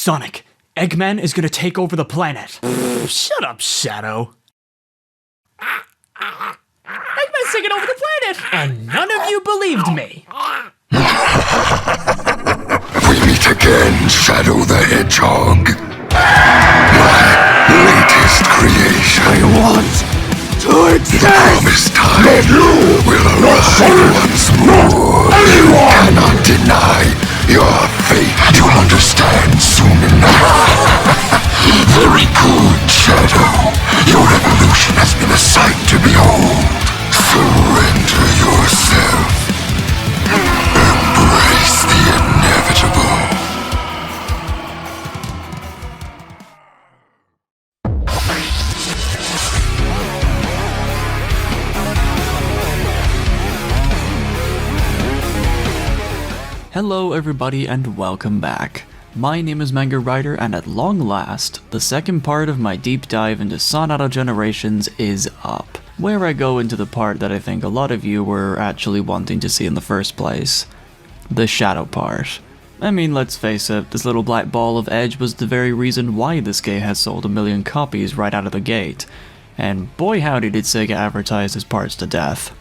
Sonic, Eggman is gonna take over the planet. Shut up, Shadow. Eggman's taking over the planet, and none of you believed me. We meet again, Shadow the Hedgehog. My latest creation. I want to exist. The promised time will arrive once more. You cannot deny your fate. You'll understand soon enough. Very good, Shadow. Your evolution has been a sight to behold. Surrender yourself. Embrace the inevitable. Hello everybody and welcome back. My name is Manga Writer, and at long last, the second part of my deep dive into Sonata Generations is up, where I go into the part that I think a lot of you were actually wanting to see in the first place. The shadow part. I mean, let's face it, this little black ball of edge was the very reason why this game has sold 1 million copies right out of the gate, and boy howdy did Sega advertise his parts to death.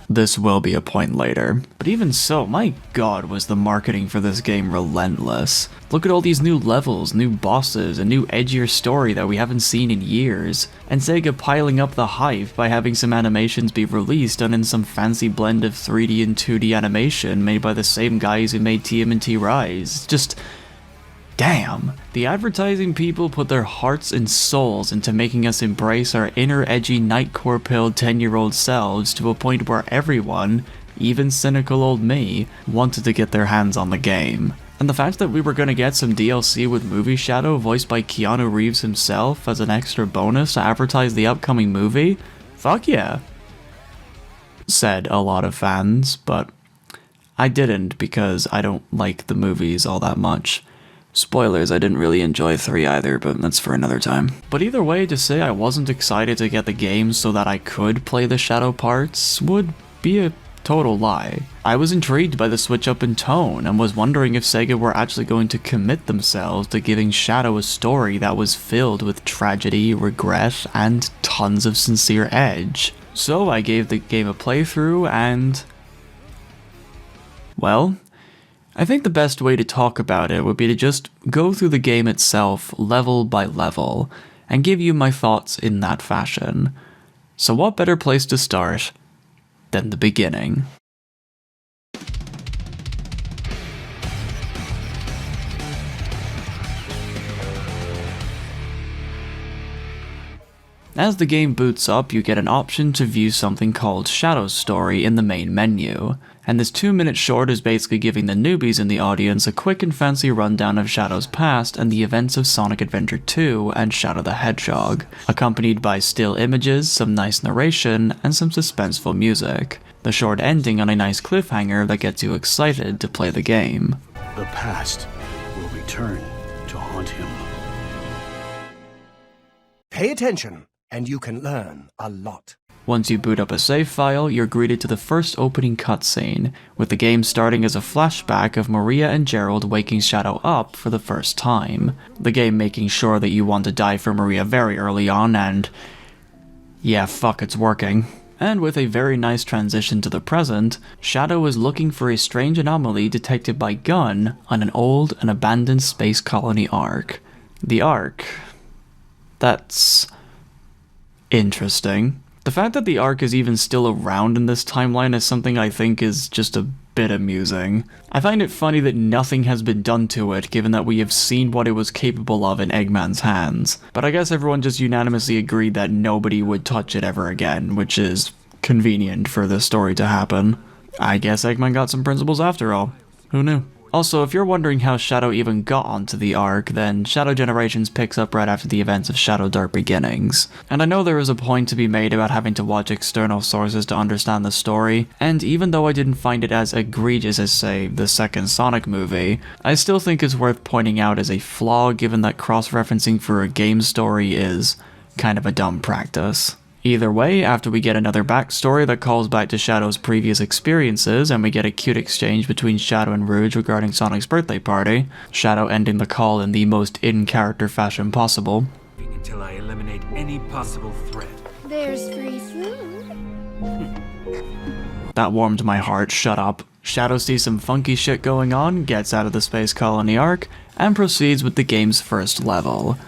This will be a point later, but even so, my god was the marketing for this game relentless. Look at all these new levels, new bosses, a new edgier story that we haven't seen in years, and Sega piling up the hype by having some animations be released done in some fancy blend of 3D and 2D animation made by the same guys who made TMNT Rise. Just damn. The advertising people put their hearts and souls into making us embrace our inner edgy nightcore-pilled 10-year-old selves to a point where everyone, even cynical old me, wanted to get their hands on the game. And the fact that we were gonna get some DLC with Movie Shadow voiced by Keanu Reeves himself as an extra bonus to advertise the upcoming movie? Fuck yeah. Said a lot of fans, but I didn't because I don't like the movies all that much. Spoilers, I didn't really enjoy 3 either, but that's for another time. But either way, to say I wasn't excited to get the game so that I could play the shadow parts would be a total lie. I was intrigued by the switch up in tone, and was wondering if Sega were actually going to commit themselves to giving Shadow a story that was filled with tragedy, regret, and tons of sincere edge. So I gave the game a playthrough, and well, I think the best way to talk about it would be to just go through the game itself level by level, and give you my thoughts in that fashion. So what better place to start than the beginning? As the game boots up, you get an option to view something called Shadow's Story in the main menu, and this 2-minute short is basically giving the newbies in the audience a quick and fancy rundown of Shadow's past and the events of Sonic Adventure 2 and Shadow the Hedgehog, accompanied by still images, some nice narration, and some suspenseful music. The short ending on a nice cliffhanger that gets you excited to play the game. The past will return to haunt him. Pay attention, and you can learn a lot. Once you boot up a save file, you're greeted to the first opening cutscene, with the game starting as a flashback of Maria and Gerald waking Shadow up for the first time. The game making sure that you want to die for Maria very early on, and yeah, fuck, it's working. And with a very nice transition to the present, Shadow is looking for a strange anomaly detected by Gun on an old and abandoned space colony Ark. The Ark. That's interesting. The fact that the Ark is even still around in this timeline is something I think is just a bit amusing. I find it funny that nothing has been done to it, given that we have seen what it was capable of in Eggman's hands. But I guess everyone just unanimously agreed that nobody would touch it ever again, which is convenient for this story to happen. I guess Eggman got some principles after all. Who knew? Also, if you're wondering how Shadow even got onto the Ark, then Shadow Generations picks up right after the events of Shadow Dark Beginnings. And I know there is a point to be made about having to watch external sources to understand the story, and even though I didn't find it as egregious as, say, the second Sonic movie, I still think it's worth pointing out as a flaw given that cross-referencing for a game story is kind of a dumb practice. Either way, after we get another backstory that calls back to Shadow's previous experiences, and we get a cute exchange between Shadow and Rouge regarding Sonic's birthday party, Shadow ending the call in the most in-character fashion possible. Until I eliminate any possible threat. There's free food. That warmed my heart, shut up. Shadow sees some funky shit going on, gets out of the space colony arc, and proceeds with the game's first level.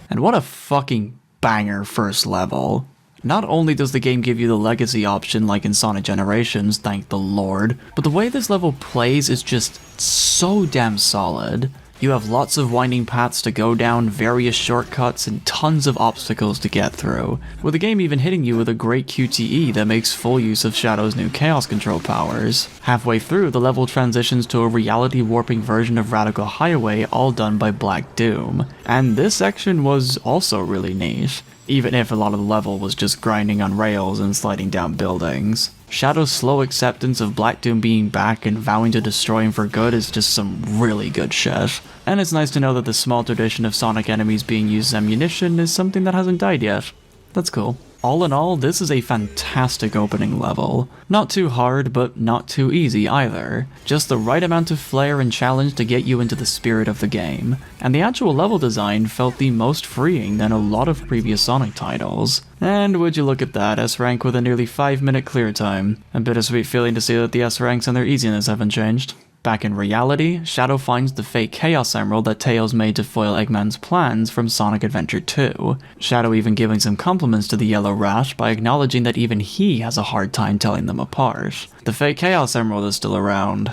And what a fucking banger first level. Not only does the game give you the legacy option like in Sonic Generations, thank the lord, but the way this level plays is just so damn solid. You have lots of winding paths to go down, various shortcuts, and tons of obstacles to get through, with the game even hitting you with a great QTE that makes full use of Shadow's new Chaos Control powers. Halfway through, the level transitions to a reality warping version of Radical Highway, all done by Black Doom, and this section was also really neat, even if a lot of the level was just grinding on rails and sliding down buildings. Shadow's slow acceptance of Black Doom being back and vowing to destroy him for good is just some really good shit. And it's nice to know that the small tradition of Sonic enemies being used as ammunition is something that hasn't died yet. That's cool. All in all, this is a fantastic opening level. Not too hard, but not too easy either. Just the right amount of flair and challenge to get you into the spirit of the game. And the actual level design felt the most freeing than a lot of previous Sonic titles. And would you look at that, S-Rank with a nearly 5-minute clear time. A bittersweet feeling to see that the S-Ranks and their easiness haven't changed. Back in reality, Shadow finds the fake Chaos Emerald that Tails made to foil Eggman's plans from Sonic Adventure 2. Shadow even giving some compliments to the Yellow Rat by acknowledging that even he has a hard time telling them apart. The fake Chaos Emerald is still around.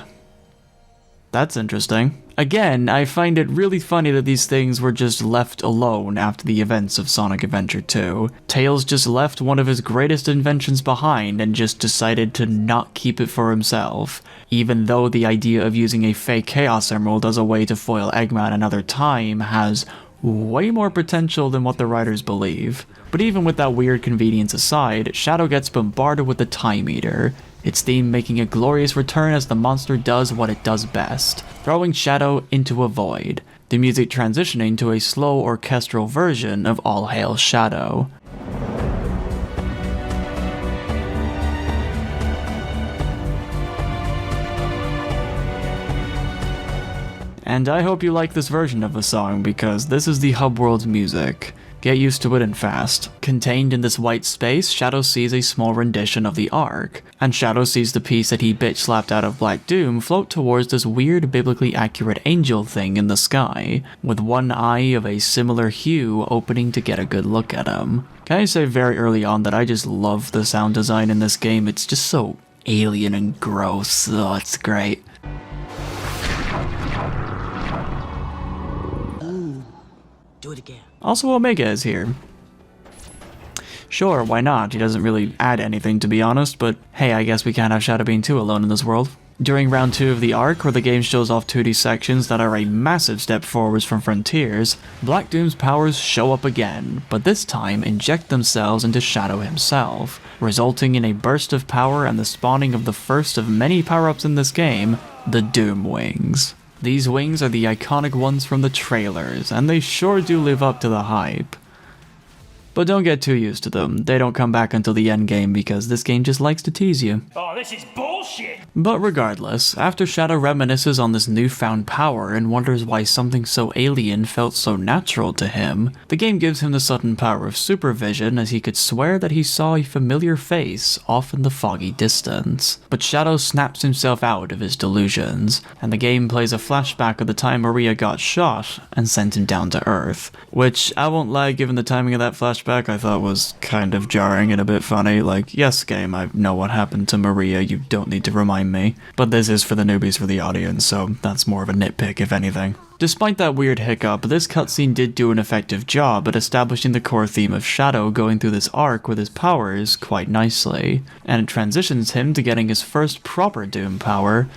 That's interesting. Again, I find it really funny that these things were just left alone after the events of Sonic Adventure 2. Tails just left one of his greatest inventions behind and just decided to not keep it for himself, even though the idea of using a fake Chaos Emerald as a way to foil Eggman another time has way more potential than what the writers believe. But even with that weird convenience aside, Shadow gets bombarded with the Time Eater, its theme making a glorious return as the monster does what it does best, throwing Shadow into a void, the music transitioning to a slow orchestral version of All Hail Shadow. And I hope you like this version of the song, because this is the Hub World's music. Get used to it and fast. Contained in this white space, Shadow sees a small rendition of the Ark, and Shadow sees the piece that he bitch-slapped out of Black Doom float towards this weird biblically accurate angel thing in the sky, with one eye of a similar hue opening to get a good look at him. Can I say very early on that I just love the sound design in this game? It's just so alien and gross. Oh, it's great. Do it again. Also, Omega is here. Sure, why not? He doesn't really add anything, to be honest, but hey, I guess we can't have Shadow being too alone in this world. During round 2 of the arc, where the game shows off 2D sections that are a massive step forwards from Frontiers, Black Doom's powers show up again, but this time inject themselves into Shadow himself, resulting in a burst of power and the spawning of the first of many power-ups in this game, the Doom Wings. These wings are the iconic ones from the trailers, and they sure do live up to the hype. But don't get too used to them, they don't come back until the endgame because this game just likes to tease you. Oh, this is bullshit! But regardless, after Shadow reminisces on this newfound power and wonders why something so alien felt so natural to him, the game gives him the sudden power of supervision as he could swear that he saw a familiar face off in the foggy distance. But Shadow snaps himself out of his delusions, and the game plays a flashback of the time Maria got shot and sent him down to Earth, which, I won't lie, given the timing of that flashback, I thought was kind of jarring and a bit funny. Like, yes game, I know what happened to Maria, you don't need to remind me. But this is for the newbies for the audience, so that's more of a nitpick if anything. Despite that weird hiccup, this cutscene did do an effective job at establishing the core theme of Shadow going through this arc with his powers quite nicely, and it transitions him to getting his first proper Doom power,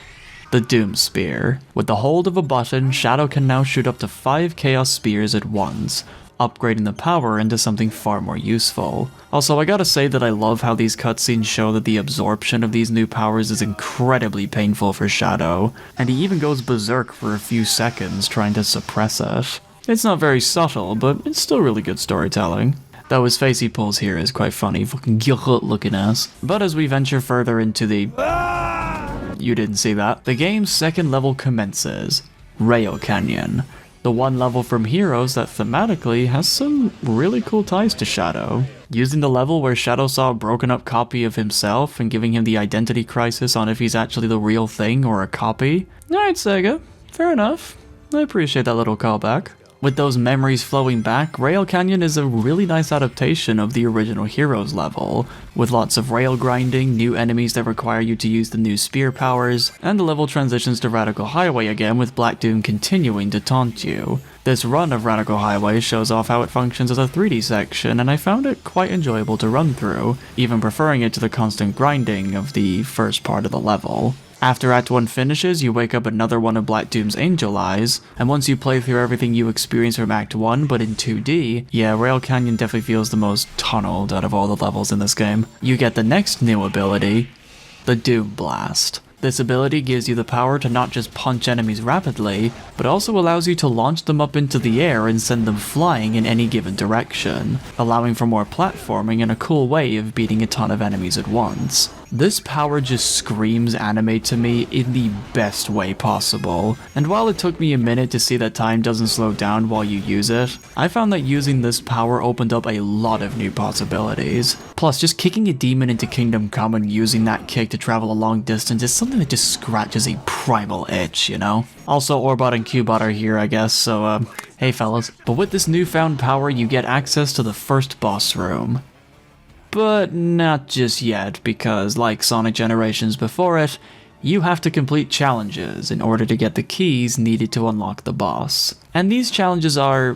the Doom Spear. With the hold of a button, Shadow can now shoot up to 5 Chaos Spears at once, upgrading the power into something far more useful. Also, I gotta say that I love how these cutscenes show that the absorption of these new powers is incredibly painful for Shadow, and he even goes berserk for a few seconds trying to suppress it. It's not very subtle, but it's still really good storytelling. Though his face he pulls here is quite funny, fucking looking ass. But as we venture further into the... You didn't see that. The game's second level commences. Rail Canyon. The one level from Heroes that thematically has some really cool ties to Shadow. Using the level where Shadow saw a broken up copy of himself and giving him the identity crisis on if he's actually the real thing or a copy. Alright Sega, fair enough. I appreciate that little callback. With those memories flowing back, Rail Canyon is a really nice adaptation of the original Heroes level, with lots of rail grinding, new enemies that require you to use the new spear powers, and the level transitions to Radical Highway again with Black Doom continuing to taunt you. This run of Radical Highway shows off how it functions as a 3D section, and I found it quite enjoyable to run through, even preferring it to the constant grinding of the first part of the level. After Act 1 finishes, you wake up another one of Black Doom's Angel Eyes, and once you play through everything you experience from Act 1 but in 2D, yeah, Rail Canyon definitely feels the most tunneled out of all the levels in this game. You get the next new ability, the Doom Blast. This ability gives you the power to not just punch enemies rapidly, but also allows you to launch them up into the air and send them flying in any given direction, allowing for more platforming and a cool way of beating a ton of enemies at once. This power just screams anime to me in the best way possible, and while it took me a minute to see that time doesn't slow down while you use it, I found that using this power opened up a lot of new possibilities. Plus, just kicking a demon into Kingdom Come and using that kick to travel a long distance is something that just scratches a primal itch, you know? Also, Orbot and Cubot are here, I guess, so hey fellas. But with this newfound power, you get access to the first boss room. But not just yet, because like Sonic Generations before it, you have to complete challenges in order to get the keys needed to unlock the boss. And these challenges are...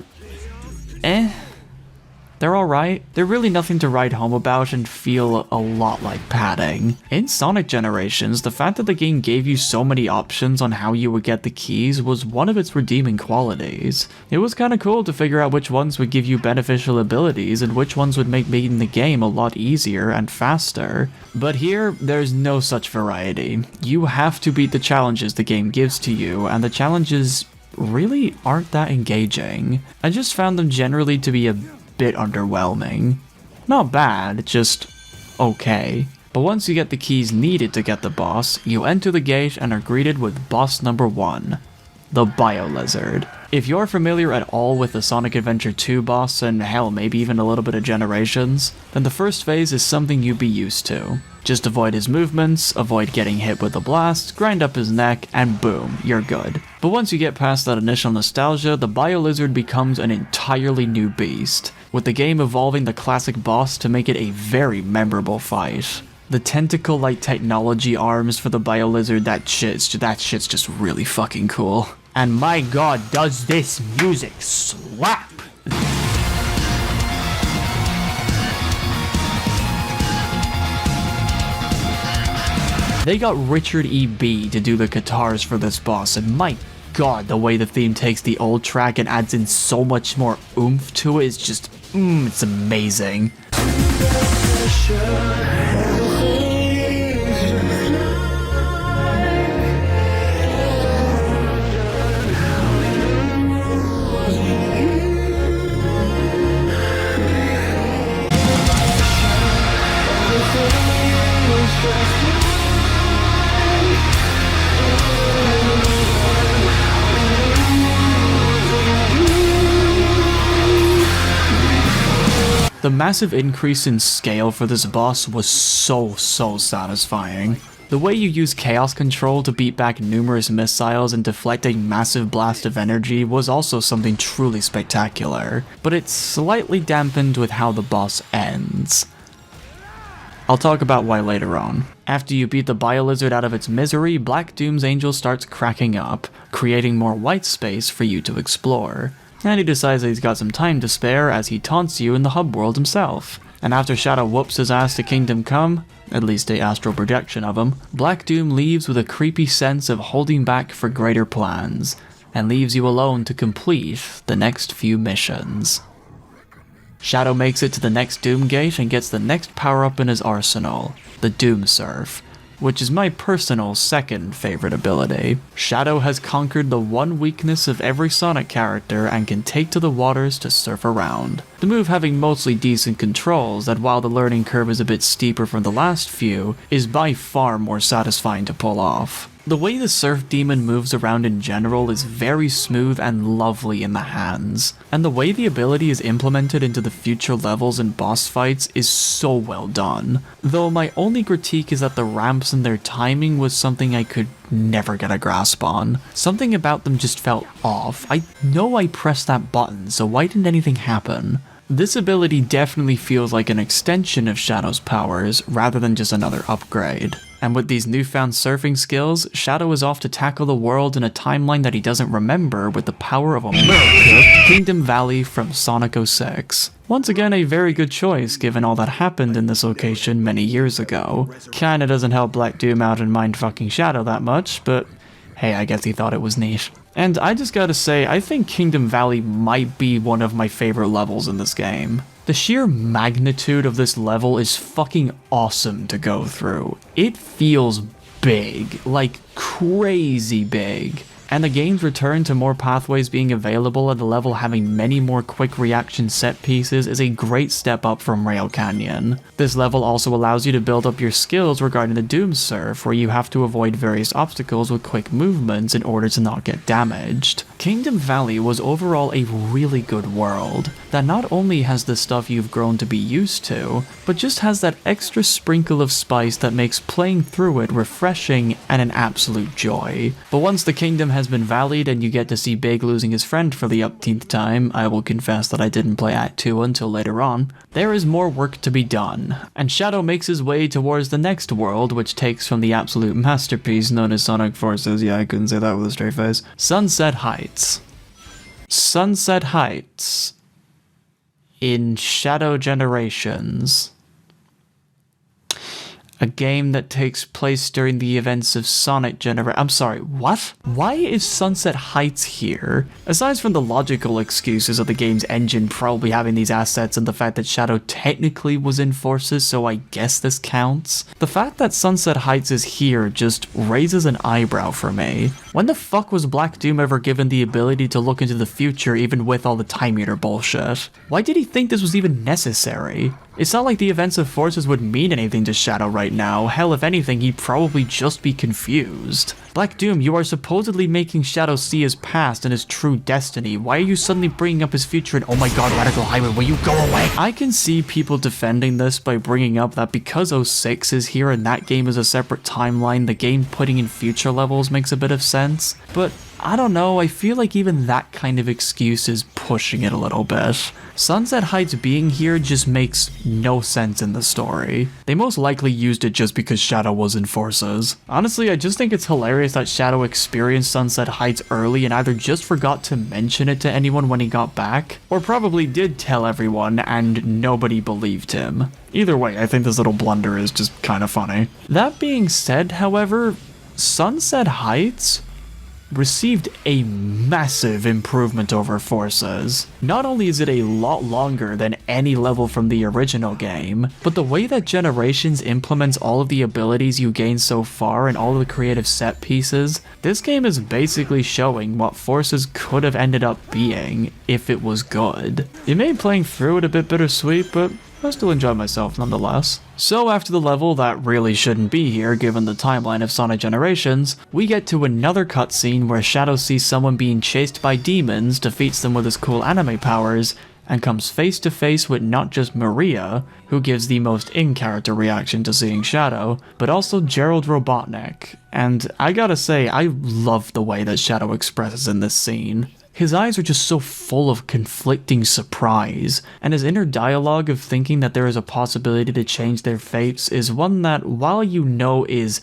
They're alright. They're really nothing to write home about and feel a lot like padding. In Sonic Generations, the fact that the game gave you so many options on how you would get the keys was one of its redeeming qualities. It was kinda cool to figure out which ones would give you beneficial abilities and which ones would make beating the game a lot easier and faster. But here, there's no such variety. You have to beat the challenges the game gives to you, and the challenges really aren't that engaging. I just found them generally to be a bit underwhelming. Not bad, just okay. But once you get the keys needed to get the boss, you enter the gate and are greeted with boss number 1, the Bio-Lizard. If you're familiar at all with the Sonic Adventure 2 boss, and hell, maybe even a little bit of Generations, then the first phase is something you'd be used to. Just avoid his movements, avoid getting hit with a blast, grind up his neck, and boom, you're good. But once you get past that initial nostalgia, the Bio-Lizard becomes an entirely new beast, with the game evolving the classic boss to make it a very memorable fight. The tentacle-like technology arms for the Bio-Lizard, that shit's just really fucking cool. And my god, does this music slap! They got Richard E.B. to do the guitars for this boss, and my god, the way the theme takes the old track and adds in so much more oomph to it is just, it's amazing. The massive increase in scale for this boss was so satisfying. The way you use Chaos Control to beat back numerous missiles and deflect a massive blast of energy was also something truly spectacular, but it's slightly dampened with how the boss ends. I'll talk about why later on. After you beat the Bio-Lizard out of its misery, Black Doom's Angel starts cracking up, creating more white space for you to explore. And he decides that he's got some time to spare as he taunts you in the hub world himself. And after Shadow whoops his ass to Kingdom Come, at least a astral projection of him, Black Doom leaves with a creepy sense of holding back for greater plans, and leaves you alone to complete the next few missions. Shadow makes it to the next Doom Gate and gets the next power-up in his arsenal, the Doom Surf. which is my personal second favorite ability. Shadow has conquered the one weakness of every Sonic character and can take to the waters to surf around. The move having mostly decent controls that while the learning curve is a bit steeper from the last few, is by far more satisfying to pull off. The way the Surf Demon moves around in general is very smooth and lovely in the hands, and the way the ability is implemented into the future levels and boss fights is so well done. Though my only critique is that the ramps and their timing was something I could never get a grasp on. Something about them just felt off. I know I pressed that button, so why didn't anything happen? This ability definitely feels like an extension of Shadow's powers, rather than just another upgrade. And with these newfound surfing skills, Shadow is off to tackle the world in a timeline that he doesn't remember with the power of America, Kingdom Valley from Sonic 06. Once again, a very good choice given all that happened in this location many years ago. Kinda doesn't help Black Doom out and mindfucking Shadow that much, but hey, I guess he thought it was neat. And I just gotta say, I think Kingdom Valley might be one of my favorite levels in this game. The sheer magnitude of this level is fucking awesome to go through. It feels big, like crazy big. And the game's return to more pathways being available and the level having many more quick reaction set pieces is a great step up from Rail Canyon. This level also allows you to build up your skills regarding the Doom Surf, where you have to avoid various obstacles with quick movements in order to not get damaged. Kingdom Valley was overall a really good world, that not only has the stuff you've grown to be used to, but just has that extra sprinkle of spice that makes playing through it refreshing and an absolute joy. But once the kingdom has been valleyed and you get to see Big losing his friend for the upteenth time, I will confess that I didn't play Act 2 until later on, there is more work to be done, and Shadow makes his way towards the next world, which takes from the absolute masterpiece known as Sonic Forces, yeah I couldn't say that with a straight face, Sunset Heights. Sunset Heights in Shadow Generations. A game that takes place during the events of Sonic I'm sorry, what? Why is Sunset Heights here? Aside from the logical excuses of the game's engine probably having these assets and the fact that Shadow technically was in Forces, so I guess this counts, the fact that Sunset Heights is here just raises an eyebrow for me. When the fuck was Black Doom ever given the ability to look into the future even with all the time meter bullshit? Why did he think this was even necessary? It's not like the events of Forces would mean anything to Shadow right now. Hell, if anything, he'd probably just be confused. Black Doom, you are supposedly making Shadow see his past and his true destiny. Why are you suddenly bringing up his future and oh my god, Radical Highway, will you go away? I can see people defending this by bringing up that because 06 is here and that game is a separate timeline, the game putting in future levels makes a bit of sense. But I don't know, I feel like even that kind of excuse is pushing it a little bit. Sunset Heights being here just makes no sense in the story. They most likely used it just because Shadow was in Forces. Honestly, I just think it's hilarious that Shadow experienced Sunset Heights early and either just forgot to mention it to anyone when he got back, or probably did tell everyone and nobody believed him. Either way, I think this little blunder is just kind of funny. That being said, however, Sunset Heights received a massive improvement over Forces. Not only is it a lot longer than any level from the original game, but the way that Generations implements all of the abilities you gain so far and all of the creative set pieces, this game is basically showing what Forces could have ended up being if it was good. It made playing through it a bit bittersweet, but I still enjoyed myself nonetheless. So after the level that really shouldn't be here given the timeline of Sonic Generations, we get to another cutscene where Shadow sees someone being chased by demons, defeats them with his cool anime powers, and comes face to face with not just Maria, who gives the most in-character reaction to seeing Shadow, but also Gerald Robotnik. And I gotta say, I love the way that Shadow expresses in this scene. His eyes are just so full of conflicting surprise, and his inner dialogue of thinking that there is a possibility to change their fates is one that, while you know is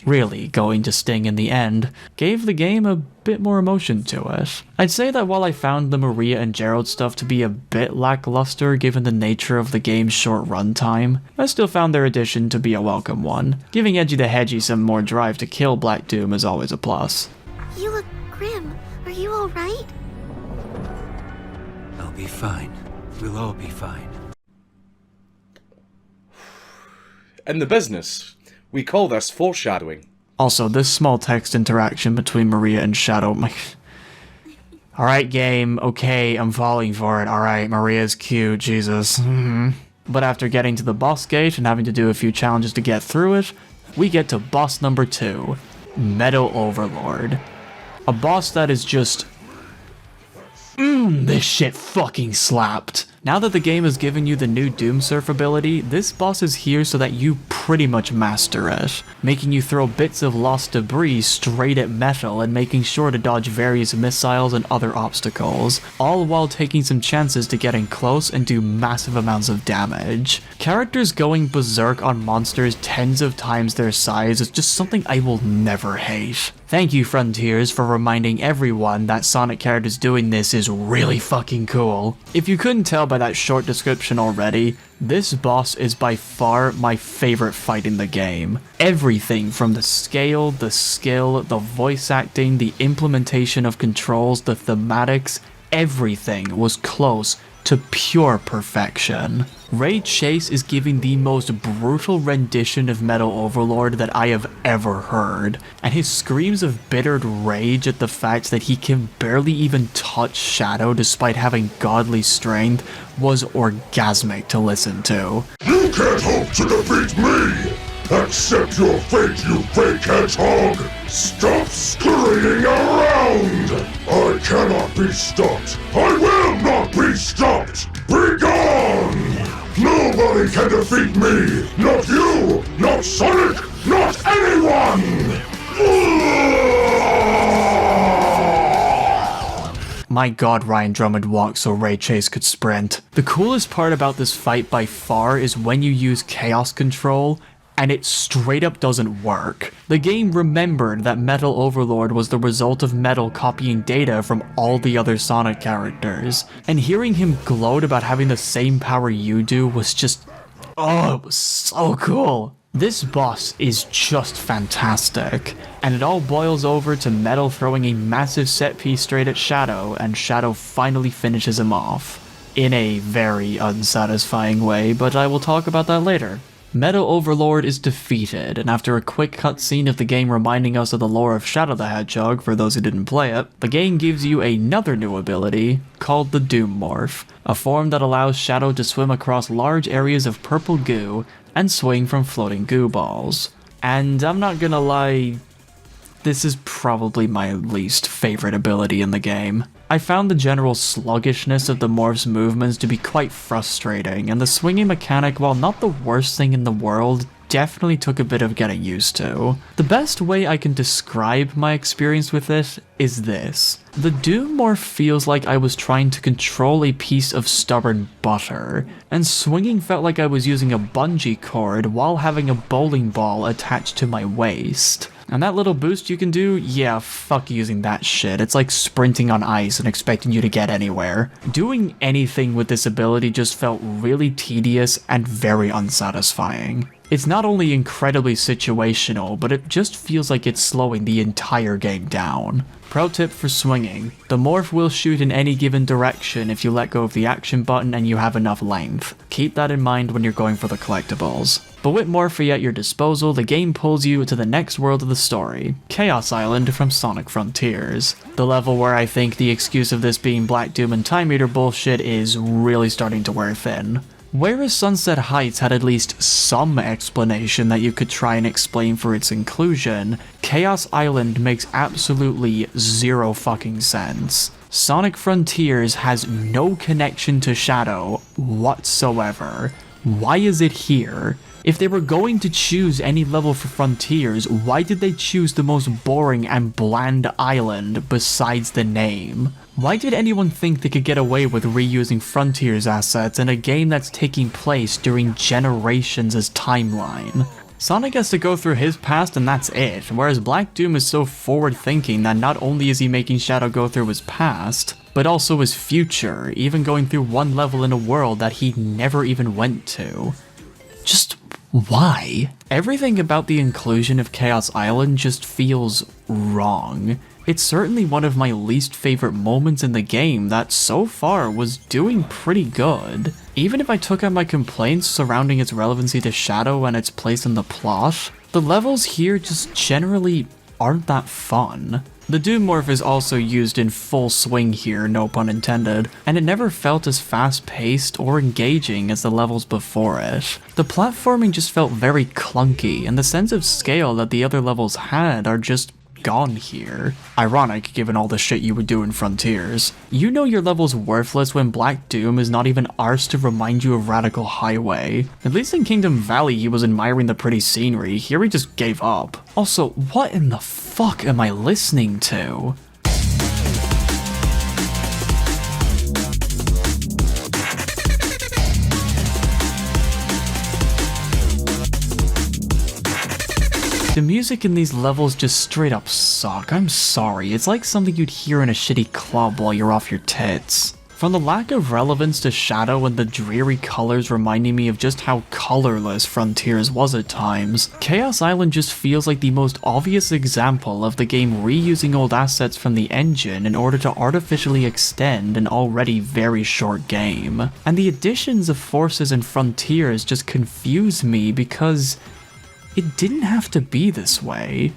really going to sting in the end, gave the game a bit more emotion to it. I'd say that while I found the Maria and Gerald stuff to be a bit lackluster given the nature of the game's short runtime, I still found their addition to be a welcome one. Giving Edgy the Hedgy some more drive to kill Black Doom is always a plus. You look grim. Are you alright? I'll be fine. We'll all be fine. And the business. We call this foreshadowing. Also, this small text interaction between Maria and Shadow... Alright, game. Okay, I'm falling for it. Alright, Maria's cute. Jesus. But after getting to the boss gate and having to do a few challenges to get through it, we get to boss number 2, Metal Overlord. A boss that is just... this shit fucking slapped. Now that the game has given you the new Doom Surf ability, this boss is here so that you pretty much master it, making you throw bits of lost debris straight at metal and making sure to dodge various missiles and other obstacles, all while taking some chances to get in close and do massive amounts of damage. Characters going berserk on monsters tens of times their size is just something I will never hate. Thank you, Frontiers, for reminding everyone that Sonic characters doing this is really fucking cool. If you couldn't tell by that short description already, this boss is by far my favorite fight in the game. Everything from the scale, the skill, the voice acting, the implementation of controls, the thematics, everything was close to pure perfection. Ray Chase is giving the most brutal rendition of Metal Overlord that I have ever heard, and his screams of bittered rage at the fact that he can barely even touch Shadow despite having godly strength was orgasmic to listen to. You can't hope to defeat me! Accept your fate, you fake hedgehog! Stop scurrying around! I cannot be stopped! I will not be stopped! Be gone! Nobody can defeat me! Not you! Not Sonic! Not anyone! My god, Ryan Drummond walked so Ray Chase could sprint. The coolest part about this fight by far is when you use Chaos Control, and it straight up doesn't work. The game remembered that Metal Overlord was the result of Metal copying data from all the other Sonic characters, and hearing him gloat about having the same power you do was just... oh, it was so cool. This boss is just fantastic, and it all boils over to Metal throwing a massive set piece straight at Shadow, and Shadow finally finishes him off. In a very unsatisfying way, but I will talk about that later. Metal Overlord is defeated, and after a quick cutscene of the game reminding us of the lore of Shadow the Hedgehog for those who didn't play it, the game gives you another new ability called the Doom Morph, a form that allows Shadow to swim across large areas of purple goo and swing from floating goo balls. And I'm not gonna lie, this is probably my least favorite ability in the game. I found the general sluggishness of the morph's movements to be quite frustrating, and the swinging mechanic, while not the worst thing in the world, definitely took a bit of getting used to. The best way I can describe my experience with it is this. The Doom Morph feels like I was trying to control a piece of stubborn butter, and swinging felt like I was using a bungee cord while having a bowling ball attached to my waist. And that little boost you can do, yeah, fuck using that shit. It's like sprinting on ice and expecting you to get anywhere. Doing anything with this ability just felt really tedious and very unsatisfying. It's not only incredibly situational, but it just feels like it's slowing the entire game down. Pro tip for swinging: the morph will shoot in any given direction if you let go of the action button and you have enough length. Keep that in mind when you're going for the collectibles. But with Morphe at your disposal, the game pulls you to the next world of the story, Chaos Island from Sonic Frontiers. The level where I think the excuse of this being Black Doom and Time Eater bullshit is really starting to wear thin. Whereas Sunset Heights had at least some explanation that you could try and explain for its inclusion, Chaos Island makes absolutely zero fucking sense. Sonic Frontiers has no connection to Shadow whatsoever. Why is it here? If they were going to choose any level for Frontiers, why did they choose the most boring and bland island besides the name? Why did anyone think they could get away with reusing Frontiers assets in a game that's taking place during Generations' timeline? Sonic has to go through his past and that's it, whereas Black Doom is so forward-thinking that not only is he making Shadow go through his past, but also his future, even going through one level in a world that he never even went to. Just why? Everything about the inclusion of Chaos Island just feels wrong. It's certainly one of my least favorite moments in the game that so far was doing pretty good. Even if I took out my complaints surrounding its relevancy to Shadow and its place in the plot, the levels here just generally aren't that fun. The Doom morph is also used in full swing here, no pun intended, and it never felt as fast-paced or engaging as the levels before it. The platforming just felt very clunky, and the sense of scale that the other levels had are just gone here. Ironic given all the shit you would do in Frontiers. You know your level's worthless when Black Doom is not even arsed to remind you of Radical Highway. At least in Kingdom Valley he was admiring the pretty scenery, here he just gave up. Also, what in the fuck am I listening to? The music in these levels just straight up suck, I'm sorry, it's like something you'd hear in a shitty club while you're off your tits. From the lack of relevance to Shadow and the dreary colors reminding me of just how colorless Frontiers was at times, Chaos Island just feels like the most obvious example of the game reusing old assets from the engine in order to artificially extend an already very short game. And the additions of Forces and Frontiers just confuse me because it didn't have to be this way.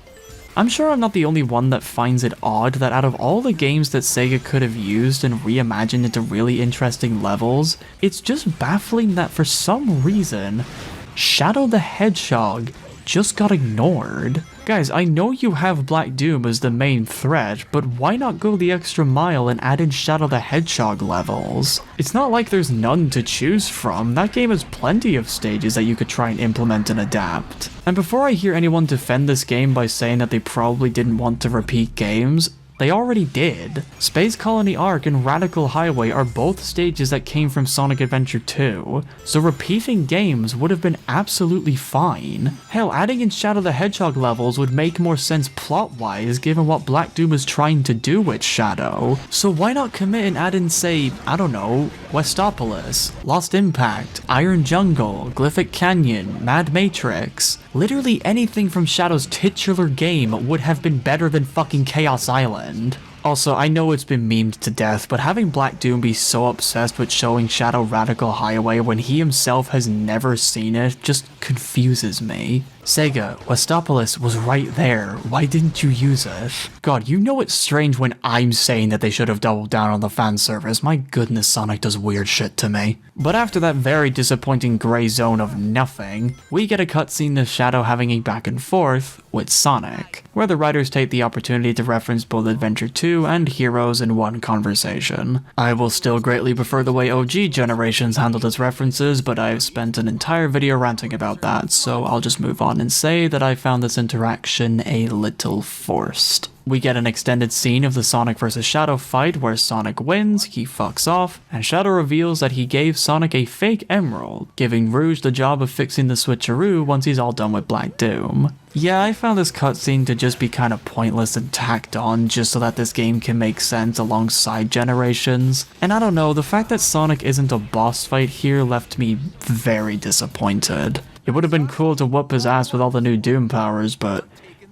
I'm sure I'm not the only one that finds it odd that out of all the games that Sega could have used and reimagined into really interesting levels, it's just baffling that for some reason, Shadow the Hedgehog just got ignored. Guys, I know you have Black Doom as the main threat, but why not go the extra mile and add in Shadow the Hedgehog levels? It's not like there's none to choose from, that game has plenty of stages that you could try and implement and adapt. And before I hear anyone defend this game by saying that they probably didn't want to repeat games, they already did. Space Colony Arc and Radical Highway are both stages that came from Sonic Adventure 2, so repeating games would have been absolutely fine. Hell, adding in Shadow the Hedgehog levels would make more sense plot-wise given what Black Doom is trying to do with Shadow. So why not commit and add in, say, I don't know, Westopolis, Lost Impact, Iron Jungle, Glyphic Canyon, Mad Matrix. Literally anything from Shadow's titular game would have been better than fucking Chaos Island. Also, I know it's been memed to death, but having Black Doom be so obsessed with showing Shadow Radical Highway when he himself has never seen it just confuses me. Sega, Westopolis was right there, why didn't you use it? God, you know it's strange when I'm saying that they should have doubled down on the fan service, my goodness Sonic does weird shit to me. But after that very disappointing grey zone of nothing, we get a cutscene of Shadow having a back and forth with Sonic, where the writers take the opportunity to reference both Adventure 2 and Heroes in one conversation. I will still greatly prefer the way OG generations handled its references, but I've spent an entire video ranting about that, so I'll just move on and say that I found this interaction a little forced. We get an extended scene of the Sonic vs Shadow fight where Sonic wins, he fucks off, and Shadow reveals that he gave Sonic a fake emerald, giving Rouge the job of fixing the switcheroo once he's all done with Black Doom. Yeah, I found this cutscene to just be kinda pointless and tacked on just so that this game can make sense alongside generations. And I don't know, the fact that Sonic isn't a boss fight here left me very disappointed. It would have been cool to whoop his ass with all the new Doom powers, but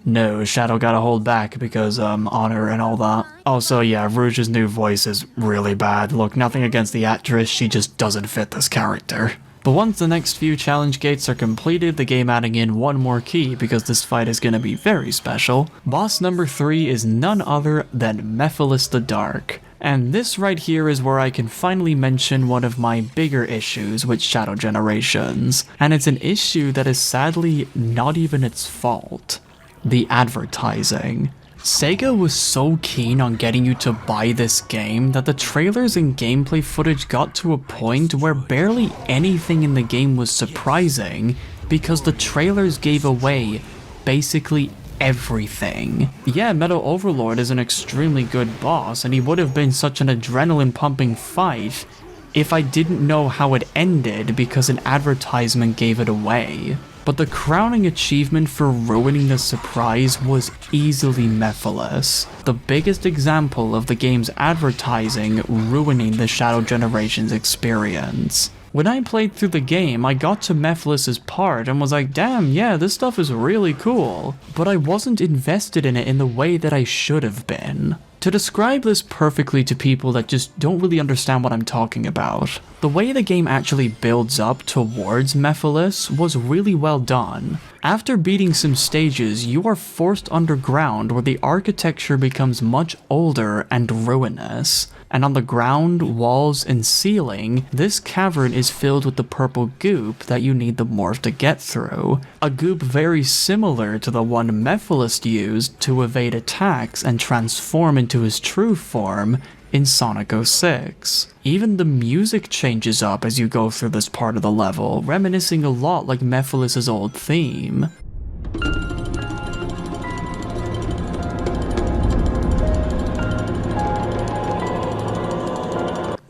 no, Shadow gotta hold back because, honor and all that. Also, yeah, Rouge's new voice is really bad. Look, nothing against the actress, she just doesn't fit this character. But once the next few challenge gates are completed, the game adding in one more key because this fight is gonna be very special. Boss number 3 is none other than Mephiles the Dark. And this right here is where I can finally mention one of my bigger issues with Shadow Generations. And it's an issue that is sadly not even its fault. The advertising. Sega was so keen on getting you to buy this game that the trailers and gameplay footage got to a point where barely anything in the game was surprising because the trailers gave away basically everything. Yeah, Metal Overlord is an extremely good boss and he would have been such an adrenaline pumping fight if I didn't know how it ended because an advertisement gave it away. But the crowning achievement for ruining the surprise was easily Mephiles, the biggest example of the game's advertising ruining the Shadow Generations experience. When I played through the game, I got to Mephiles' part and was like, damn, yeah, this stuff is really cool. But I wasn't invested in it in the way that I should have been. To describe this perfectly to people that just don't really understand what I'm talking about, the way the game actually builds up towards Mephiles was really well done. After beating some stages, you are forced underground where the architecture becomes much older and ruinous. And on the ground, walls, and ceiling, this cavern is filled with the purple goop that you need the morph to get through. A goop very similar to the one Mephiles used to evade attacks and transform into his true form in Sonic 06. Even the music changes up as you go through this part of the level, reminiscing a lot like Mephiles' old theme.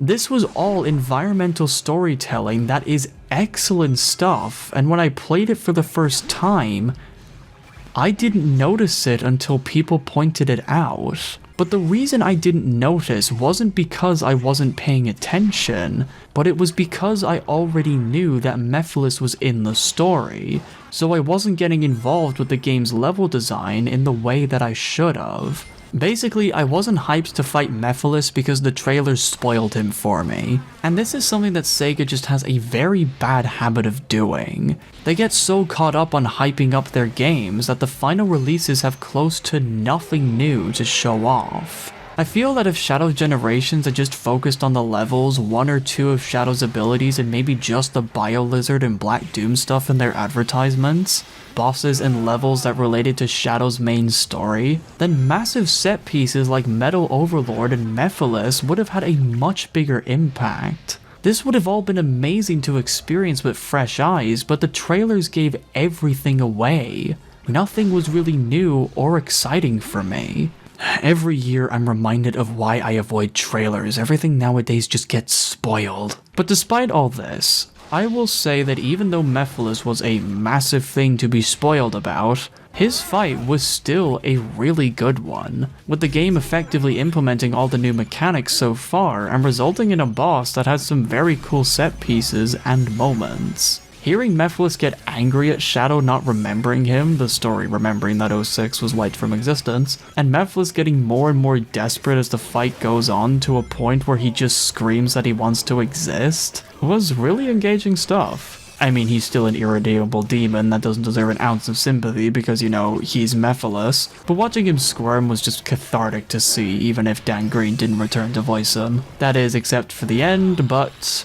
This was all environmental storytelling that is excellent stuff, and when I played it for the first time, I didn't notice it until people pointed it out. But the reason I didn't notice wasn't because I wasn't paying attention, but it was because I already knew that Mephiles was in the story, so I wasn't getting involved with the game's level design in the way that I should have. Basically, I wasn't hyped to fight Mephiles because the trailers spoiled him for me. And this is something that Sega just has a very bad habit of doing. They get so caught up on hyping up their games that the final releases have close to nothing new to show off. I feel that if Shadow Generations had just focused on the levels, one or two of Shadow's abilities, and maybe just the Bio-Lizard and Black Doom stuff in their advertisements, bosses and levels that related to Shadow's main story, then massive set pieces like Metal Overlord and Mephiles would have had a much bigger impact. This would have all been amazing to experience with fresh eyes, but the trailers gave everything away. Nothing was really new or exciting for me. Every year I'm reminded of why I avoid trailers. Everything nowadays just gets spoiled. But despite all this, I will say that even though Mephiles was a massive thing to be spoiled about, his fight was still a really good one, with the game effectively implementing all the new mechanics so far and resulting in a boss that has some very cool set pieces and moments. Hearing Mephiles get angry at Shadow not remembering him, the story remembering that 06 was wiped from existence, and Mephiles getting more and more desperate as the fight goes on to a point where he just screams that he wants to exist, was really engaging stuff. I mean, he's still an irredeemable demon that doesn't deserve an ounce of sympathy because, you know, he's Mephiles, but watching him squirm was just cathartic to see, even if Dan Green didn't return to voice him. That is, except for the end, but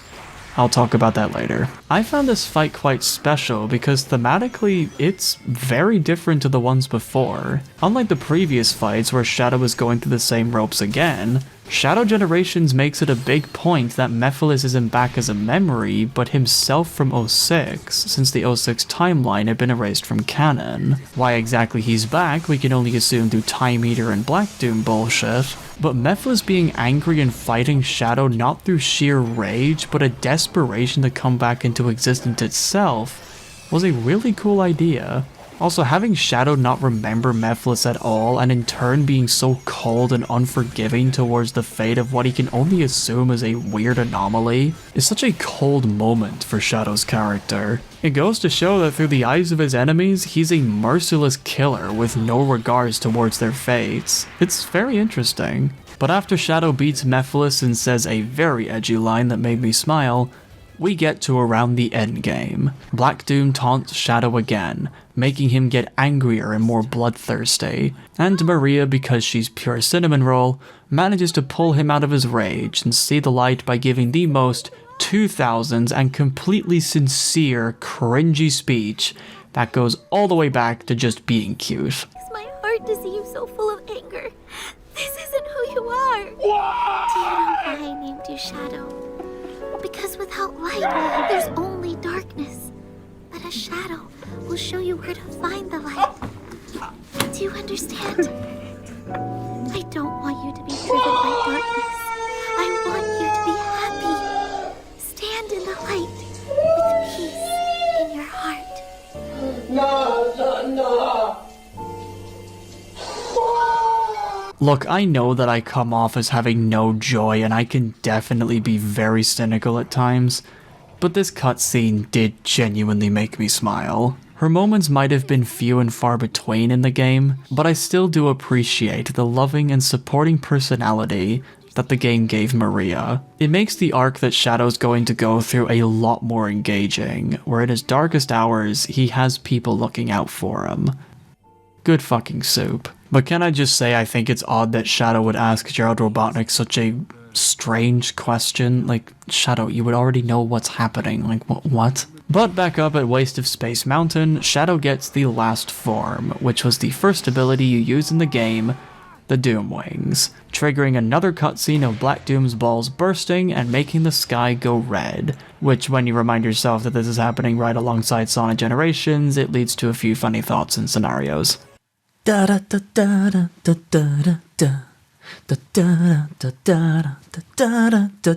I'll talk about that later. I found this fight quite special because thematically, it's very different to the ones before. Unlike the previous fights where Shadow is going through the same ropes again, Shadow Generations makes it a big point that Mephiles isn't back as a memory, but himself from 06, since the 06 timeline had been erased from canon. Why exactly he's back, we can only assume through Time Eater and Black Doom bullshit, but Mephiles being angry and fighting Shadow not through sheer rage, but a desperation to come back into existence itself, was a really cool idea. Also, having Shadow not remember Mephiles at all, and in turn being so cold and unforgiving towards the fate of what he can only assume is a weird anomaly, is such a cold moment for Shadow's character. It goes to show that through the eyes of his enemies, he's a merciless killer with no regards towards their fates. It's very interesting. But after Shadow beats Mephiles and says a very edgy line that made me smile, we get to around the endgame. Black Doom taunts Shadow again, making him get angrier and more bloodthirsty, and Maria, because she's pure cinnamon roll, manages to pull him out of his rage and see the light by giving the most 2000s and completely sincere, cringy speech that goes all the way back to just being cute. It's my heart to see you so full of anger. This isn't who you are. Do you know why I named you Shadow? Because without light, there's only darkness. But a shadow will show you where to find the light. Do you understand? I don't want you to be driven by darkness. I want you to be happy. Stand in the light with peace in your heart. No. Look, I know that I come off as having no joy, and I can definitely be very cynical at times. but this cutscene did genuinely make me smile. Her moments might have been few and far between in the game, but I still do appreciate the loving and supporting personality that the game gave Maria. It makes the arc that Shadow's going to go through a lot more engaging, where in his darkest hours, he has people looking out for him. Good fucking soup. But can I just say I think it's odd that Shadow would ask Gerald Robotnik such a strange question? Like, Shadow, you would already know what's happening. Like, what? But back up at Waste of Space Mountain, Shadow gets the last form, which was the first ability you use in the game, the Doom Wings, triggering another cutscene of Black Doom's balls bursting and making the sky go red, which when you remind yourself that this is happening right alongside Sonic Generations, it leads to a few funny thoughts and scenarios. Da da da da da da da da. Da da da da da da da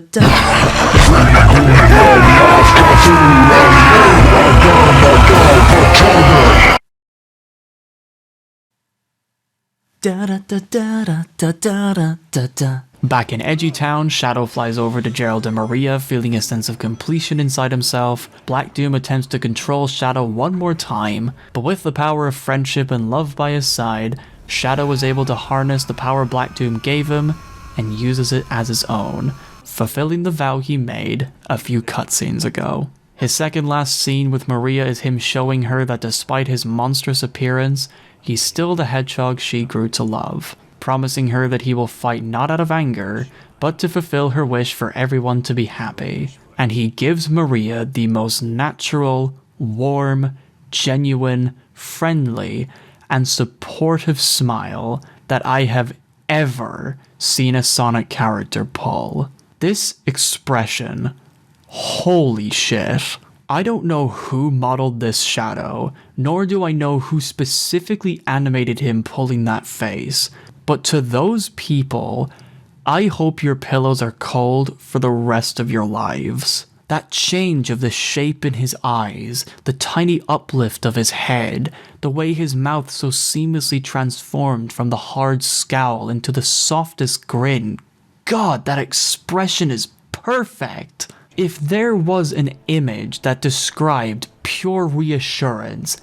da. Back in Edgy Town, Shadow flies over to Gerald and Maria, feeling a sense of completion inside himself. Black Doom attempts to control Shadow one more time, but with the power of friendship and love by his side, Shadow was able to harness the power Black Doom gave him and uses it as his own, fulfilling the vow he made a few cutscenes ago. His second last scene with Maria is him showing her that despite his monstrous appearance, he's still the hedgehog she grew to love, promising her that he will fight not out of anger, but to fulfill her wish for everyone to be happy. And he gives Maria the most natural, warm, genuine, friendly, and supportive smile that I have ever seen a Sonic character pull. This expression, holy shit. I don't know who modeled this Shadow, nor do I know who specifically animated him pulling that face, but to those people, I hope your pillows are cold for the rest of your lives. That change of the shape in his eyes, the tiny uplift of his head, the way his mouth so seamlessly transformed from the hard scowl into the softest grin. God, that expression is perfect! If there was an image that described pure reassurance,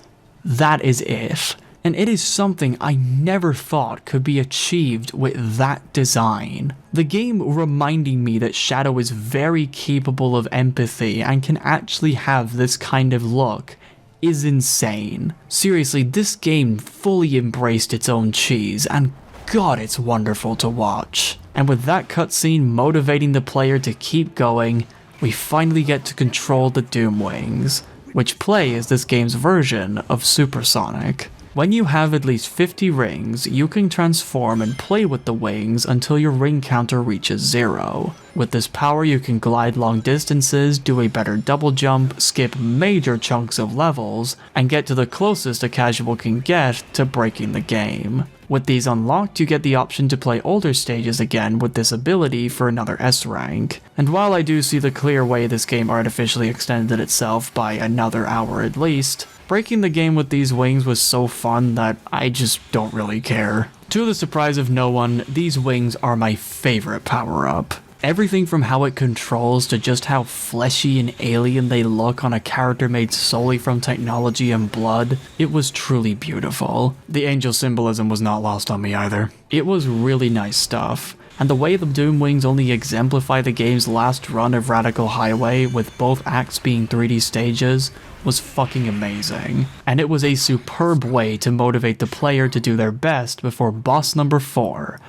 that is it. And it is something I never thought could be achieved with that design. The game reminding me that Shadow is very capable of empathy and can actually have this kind of look is insane. Seriously, this game fully embraced its own cheese, and God, it's wonderful to watch. And with that cutscene motivating the player to keep going, we finally get to control the Doom Wings, which play as this game's version of Supersonic. When you have at least 50 rings, you can transform and play with the wings until your ring counter reaches 0. With this power you can glide long distances, do a better double jump, skip major chunks of levels, and get to the closest a casual can get to breaking the game. With these unlocked, you get the option to play older stages again with this ability for another S rank. And while I do see the clear way this game artificially extended itself by another hour at least, breaking the game with these wings was so fun that I just don't really care. To the surprise of no one, these wings are my favorite power-up. Everything from how it controls to just how fleshy and alien they look on a character made solely from technology and blood, it was truly beautiful. The angel symbolism was not lost on me either. It was really nice stuff. And the way the Doom Wings only exemplify the game's last run of Radical Highway, with both acts being 3D stages, was fucking amazing. And it was a superb way to motivate the player to do their best before boss number 4,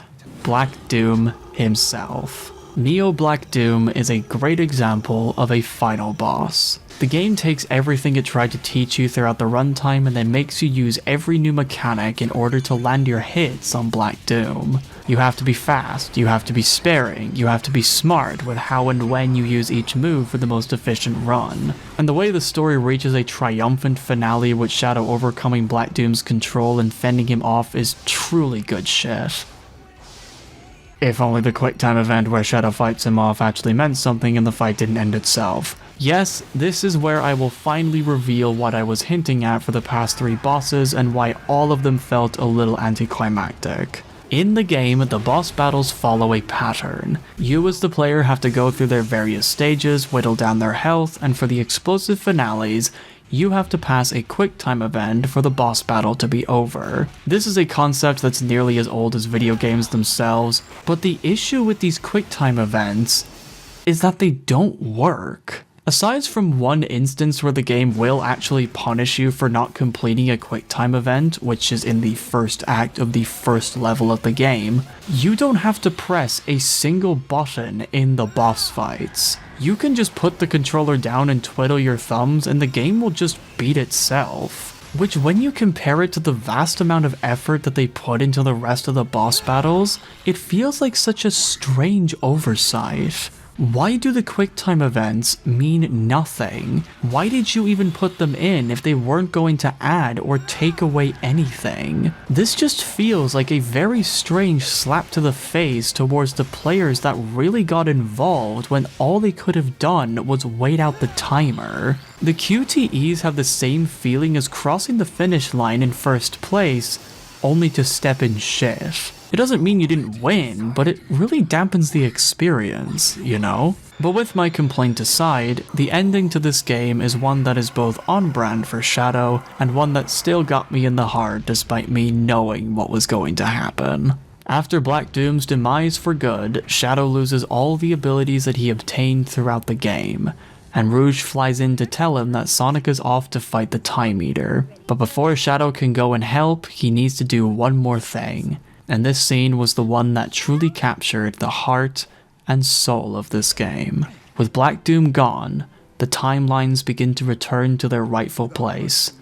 Black Doom himself. Neo Black Doom is a great example of a final boss. The game takes everything it tried to teach you throughout the runtime and then makes you use every new mechanic in order to land your hits on Black Doom. You have to be fast, you have to be sparing, you have to be smart with how and when you use each move for the most efficient run. And the way the story reaches a triumphant finale with Shadow overcoming Black Doom's control and fending him off is truly good shit. If only the quick time event where Shadow fights him off actually meant something and the fight didn't end itself. Yes, this is where I will finally reveal what I was hinting at for the past 3 bosses and why all of them felt a little anticlimactic. In the game, the boss battles follow a pattern. You as the player have to go through their various stages, whittle down their health, and for the explosive finales, you have to pass a quick time event for the boss battle to be over. This is a concept that's nearly as old as video games themselves, but the issue with these quick time events is that they don't work. Aside from one instance where the game will actually punish you for not completing a quick time event, which is in the first act of the first level of the game, you don't have to press a single button in the boss fights. You can just put the controller down and twiddle your thumbs and the game will just beat itself. Which, when you compare it to the vast amount of effort that they put into the rest of the boss battles, it feels like such a strange oversight. Why do the QuickTime events mean nothing? Why did you even put them in if they weren't going to add or take away anything? This just feels like a very strange slap to the face towards the players that really got involved when all they could have done was wait out the timer. The QTEs have the same feeling as crossing the finish line in first place, only to step in shit. It doesn't mean you didn't win, but it really dampens the experience, you know? But with my complaint aside, the ending to this game is one that is both on brand for Shadow, and one that still got me in the heart despite me knowing what was going to happen. After Black Doom's demise for good, Shadow loses all the abilities that he obtained throughout the game, and Rouge flies in to tell him that Sonic is off to fight the Time Eater. But before Shadow can go and help, he needs to do one more thing. And this scene was the one that truly captured the heart and soul of this game. With Black Doom gone, the timelines begin to return to their rightful place.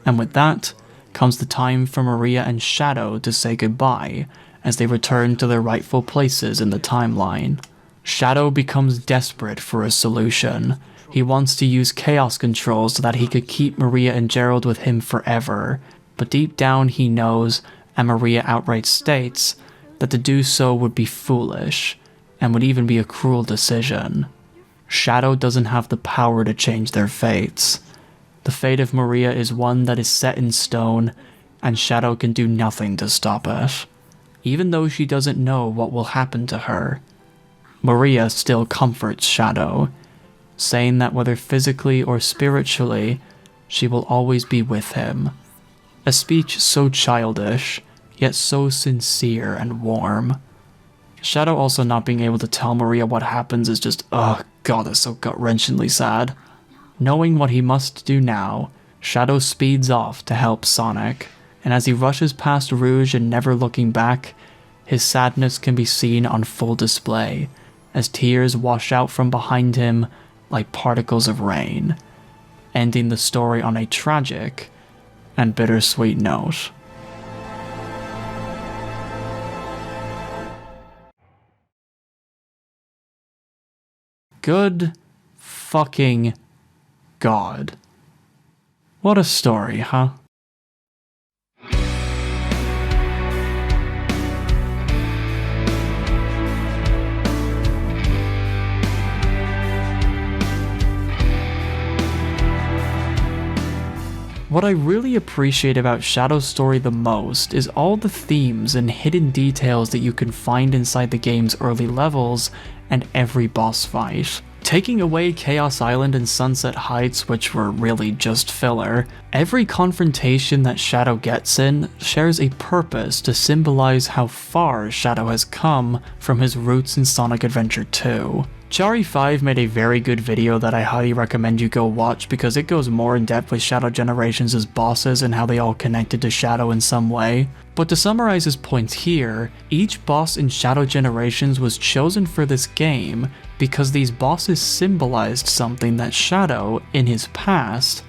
And with that, comes the time for Maria and Shadow to say goodbye as they return to their rightful places in the timeline. Shadow becomes desperate for a solution. He wants to use Chaos Control so that he could keep Maria and Gerald with him forever, but deep down he knows, and Maria outright states, that to do so would be foolish, and would even be a cruel decision. Shadow doesn't have the power to change their fates. The fate of Maria is one that is set in stone, and Shadow can do nothing to stop it. Even though she doesn't know what will happen to her, Maria still comforts Shadow, saying that whether physically or spiritually, she will always be with him. A speech so childish, yet so sincere and warm. Shadow also not being able to tell Maria what happens is just, oh god, that's so gut-wrenchingly sad. Knowing what he must do now, Shadow speeds off to help Sonic, and as he rushes past Rouge and never looking back, his sadness can be seen on full display, as tears wash out from behind him like particles of rain, ending the story on a tragic and bittersweet note. Good fucking god. What a story, huh? What I really appreciate about Shadow's story the most is all the themes and hidden details that you can find inside the game's early levels and every boss fight. Taking away Chaos Island and Sunset Heights, which were really just filler, every confrontation that Shadow gets in shares a purpose to symbolize how far Shadow has come from his roots in Sonic Adventure 2. Chari5 made a very good video that I highly recommend you go watch because it goes more in depth with Shadow Generations' bosses and how they all connected to Shadow in some way. But to summarize his points here, each boss in Shadow Generations was chosen for this game because these bosses symbolized something that Shadow, in his past,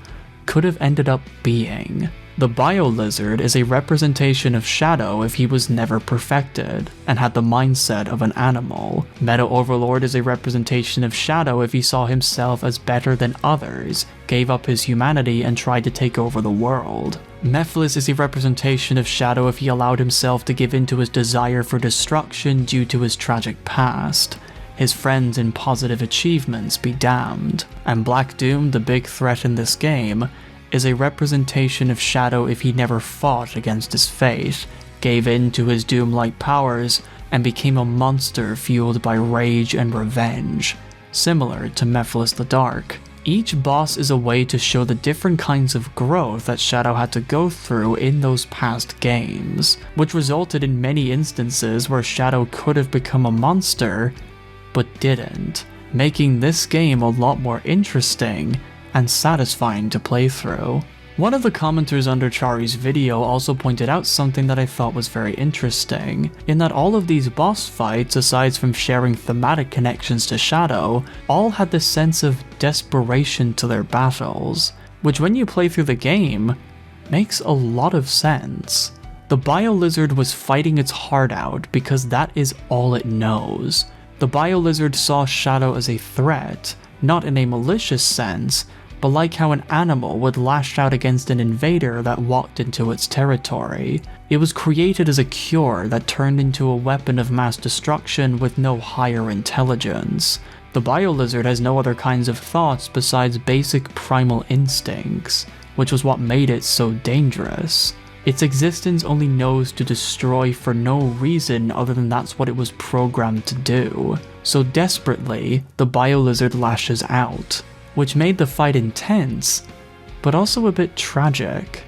could have ended up being. The Bio Lizard is a representation of Shadow if he was never perfected, and had the mindset of an animal. Meadow Overlord is a representation of Shadow if he saw himself as better than others, gave up his humanity and tried to take over the world. Mephiles is a representation of Shadow if he allowed himself to give in to his desire for destruction due to his tragic past. His friends and positive achievements be damned. And Black Doom, the big threat in this game, is a representation of Shadow if he never fought against his fate, gave in to his Doom-like powers and became a monster fueled by rage and revenge, similar to Mephiles the Dark. Each boss is a way to show the different kinds of growth that Shadow had to go through in those past games, which resulted in many instances where Shadow could have become a monster, but didn't, making this game a lot more interesting and satisfying to play through. One of the commenters under Chari's video also pointed out something that I thought was very interesting, in that all of these boss fights, aside from sharing thematic connections to Shadow, all had this sense of desperation to their battles, which when you play through the game, makes a lot of sense. The Bio-Lizard was fighting its heart out because that is all it knows. The Bio-Lizard saw Shadow as a threat, not in a malicious sense, but like how an animal would lash out against an invader that walked into its territory. It was created as a cure that turned into a weapon of mass destruction with no higher intelligence. The Bio-Lizard has no other kinds of thoughts besides basic primal instincts, which was what made it so dangerous. Its existence only knows to destroy for no reason other than that's what it was programmed to do. So desperately, the Bio-Lizard lashes out, which made the fight intense, but also a bit tragic.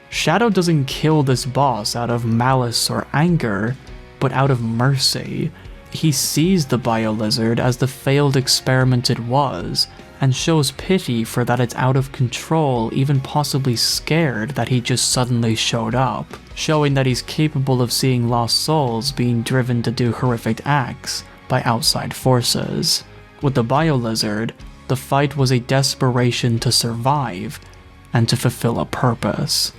Shadow doesn't kill this boss out of malice or anger, but out of mercy. He sees the Bio-Lizard as the failed experiment it was, and shows pity for that it's out of control, even possibly scared that he just suddenly showed up, showing that he's capable of seeing lost souls being driven to do horrific acts by outside forces. With the Bio-Lizard, the fight was a desperation to survive and to fulfill a purpose.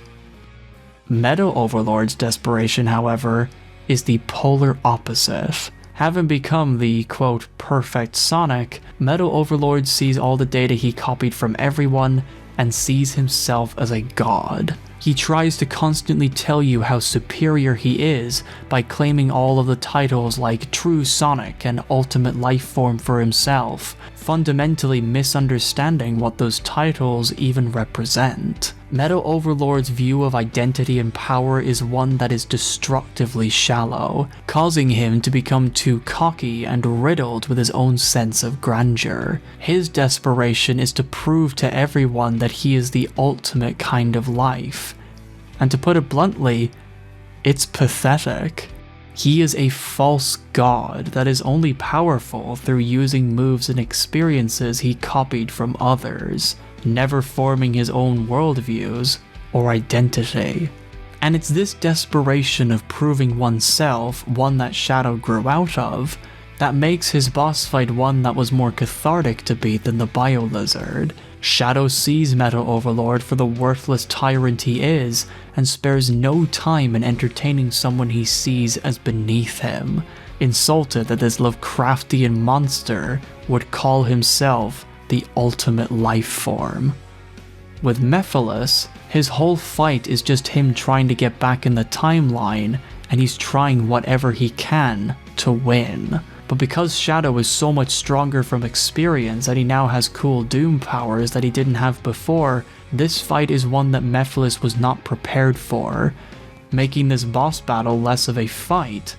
Meadow Overlord's desperation, however, is the polar opposite. Having become the, quote, perfect Sonic, Meadow Overlord sees all the data he copied from everyone and sees himself as a god. He tries to constantly tell you how superior he is by claiming all of the titles like True Sonic and Ultimate Life Form for himself, fundamentally misunderstanding what those titles even represent. Meadow Overlord's view of identity and power is one that is destructively shallow, causing him to become too cocky and riddled with his own sense of grandeur. His desperation is to prove to everyone that he is the ultimate kind of life. And to put it bluntly, it's pathetic. He is a false god that is only powerful through using moves and experiences he copied from others, never forming his own worldviews or identity. And it's this desperation of proving oneself, one that Shadow grew out of, that makes his boss fight one that was more cathartic to beat than the Bio-Lizard. Shadow sees Meadow Overlord for the worthless tyrant he is, and spares no time in entertaining someone he sees as beneath him, insulted that this Lovecraftian monster would call himself the ultimate life form. With Mephiles, his whole fight is just him trying to get back in the timeline, and he's trying whatever he can to win. But because Shadow is so much stronger from experience that he now has cool Doom powers that he didn't have before, this fight is one that Mephiles was not prepared for, making this boss battle less of a fight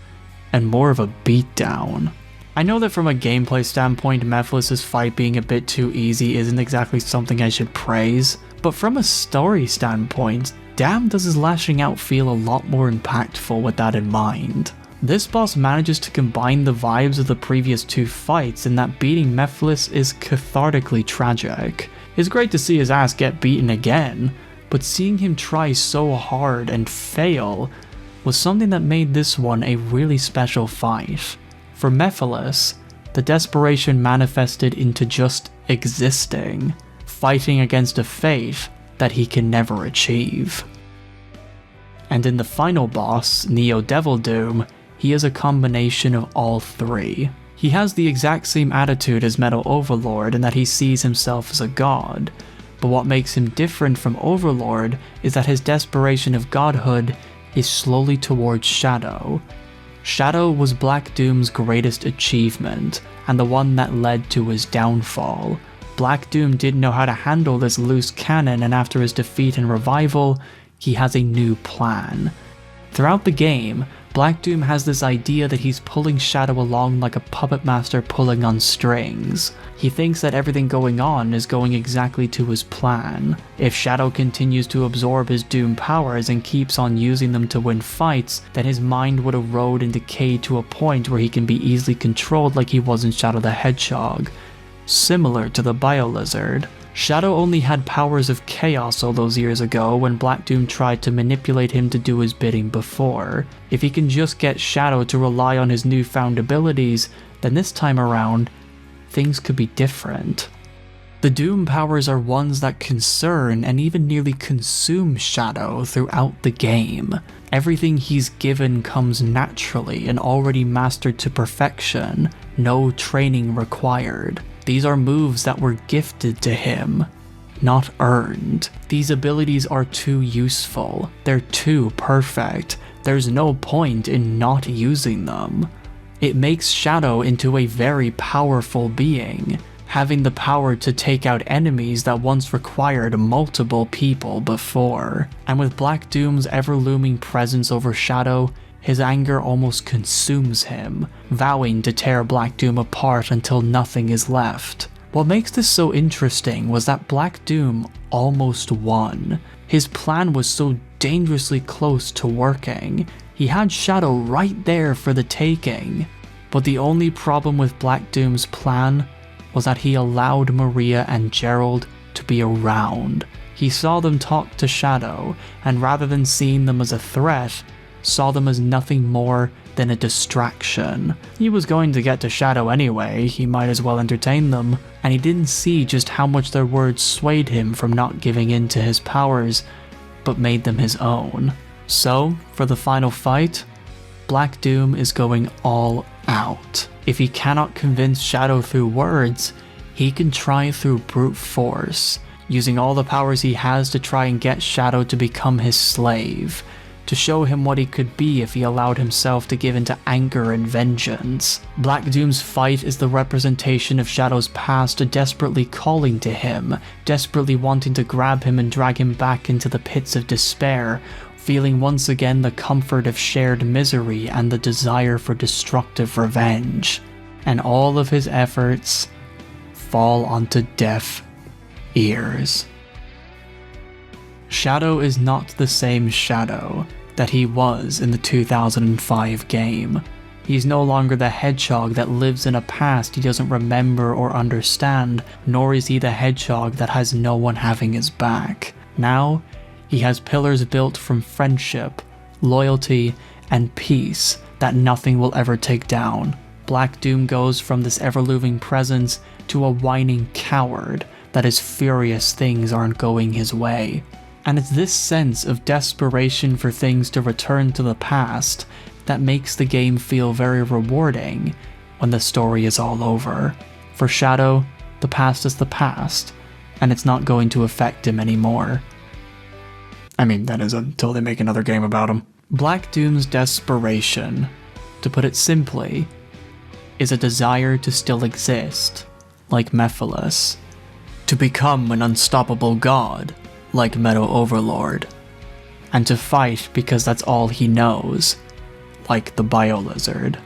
and more of a beatdown. I know that from a gameplay standpoint, Mephiles' fight being a bit too easy isn't exactly something I should praise, but from a story standpoint, damn does his lashing out feel a lot more impactful with that in mind. This boss manages to combine the vibes of the previous two fights in that beating Mephiles is cathartically tragic. It's great to see his ass get beaten again, but seeing him try so hard and fail was something that made this one a really special fight. For Mephiles, the desperation manifested into just existing, fighting against a fate that he can never achieve. And in the final boss, Neo Devil Doom, he is a combination of all three. He has the exact same attitude as Meadow Overlord in that he sees himself as a god, but what makes him different from Overlord is that his desperation of godhood is slowly towards Shadow. Shadow was Black Doom's greatest achievement, and the one that led to his downfall. Black Doom didn't know how to handle this loose cannon, and after his defeat and revival, he has a new plan. Throughout the game, Black Doom has this idea that he's pulling Shadow along like a puppet master pulling on strings. He thinks that everything going on is going exactly to his plan. If Shadow continues to absorb his Doom powers and keeps on using them to win fights, then his mind would erode and decay to a point where he can be easily controlled like he was in Shadow the Hedgehog. Similar to the Bio-Lizard. Shadow only had powers of chaos all those years ago when Black Doom tried to manipulate him to do his bidding before. If he can just get Shadow to rely on his newfound abilities, then this time around, things could be different. The Doom powers are ones that concern and even nearly consume Shadow throughout the game. Everything he's given comes naturally and already mastered to perfection, no training required. These are moves that were gifted to him, not earned. These abilities are too useful, they're too perfect, there's no point in not using them. It makes Shadow into a very powerful being, having the power to take out enemies that once required multiple people before. And with Black Doom's ever-looming presence over Shadow, his anger almost consumes him, vowing to tear Black Doom apart until nothing is left. What makes this so interesting was that Black Doom almost won. His plan was so dangerously close to working. He had Shadow right there for the taking. But the only problem with Black Doom's plan was that he allowed Maria and Gerald to be around. He saw them talk to Shadow, and rather than seeing them as a threat, saw them as nothing more than a distraction. He was going to get to Shadow anyway, he might as well entertain them, and he didn't see just how much their words swayed him from not giving in to his powers, but made them his own. So, for the final fight, Black Doom is going all out. If he cannot convince Shadow through words, he can try through brute force, using all the powers he has to try and get Shadow to become his slave, to show him what he could be if he allowed himself to give into anger and vengeance. Black Doom's fight is the representation of Shadow's past desperately calling to him, desperately wanting to grab him and drag him back into the pits of despair, feeling once again the comfort of shared misery and the desire for destructive revenge. And all of his efforts fall onto deaf ears. Shadow is not the same Shadow that he was in the 2005 game. He's no longer the hedgehog that lives in a past he doesn't remember or understand, nor is he the hedgehog that has no one having his back. Now, he has pillars built from friendship, loyalty, and peace that nothing will ever take down. Black Doom goes from this ever-looming presence to a whining coward that is furious things aren't going his way. And it's this sense of desperation for things to return to the past that makes the game feel very rewarding when the story is all over. For Shadow, the past is the past, and it's not going to affect him anymore. I mean, that is until they make another game about him. Black Doom's desperation, to put it simply, is a desire to still exist, like Mephiles, to become an unstoppable god, like Meadow Overlord, and to fight because that's all he knows, like the Bio-Lizard.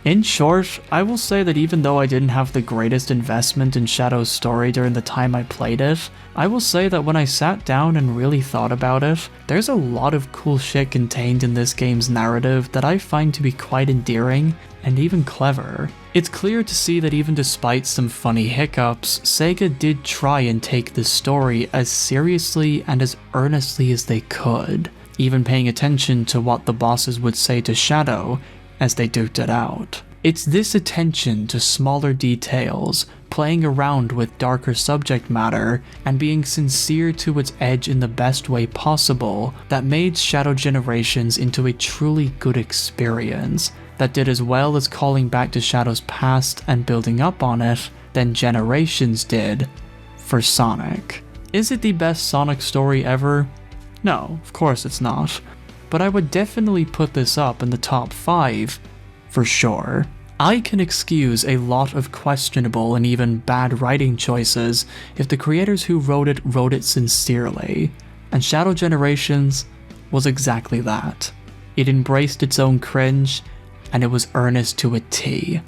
In short, I will say that even though I didn't have the greatest investment in Shadow's story during the time I played it, I will say that when I sat down and really thought about it, there's a lot of cool shit contained in this game's narrative that I find to be quite endearing and even clever. It's clear to see that even despite some funny hiccups, Sega did try and take the story as seriously and as earnestly as they could, even paying attention to what the bosses would say to Shadow as they duked it out. It's this attention to smaller details, playing around with darker subject matter, and being sincere to its edge in the best way possible that made Shadow Generations into a truly good experience that did as well as calling back to Shadow's past and building up on it than Generations did for Sonic. Is it the best Sonic story ever? No, of course it's not. But I would definitely put this up in the top 5, for sure. I can excuse a lot of questionable and even bad writing choices if the creators who wrote it sincerely, and Shadow Generations was exactly that. It embraced its own cringe, and it was earnest to a T.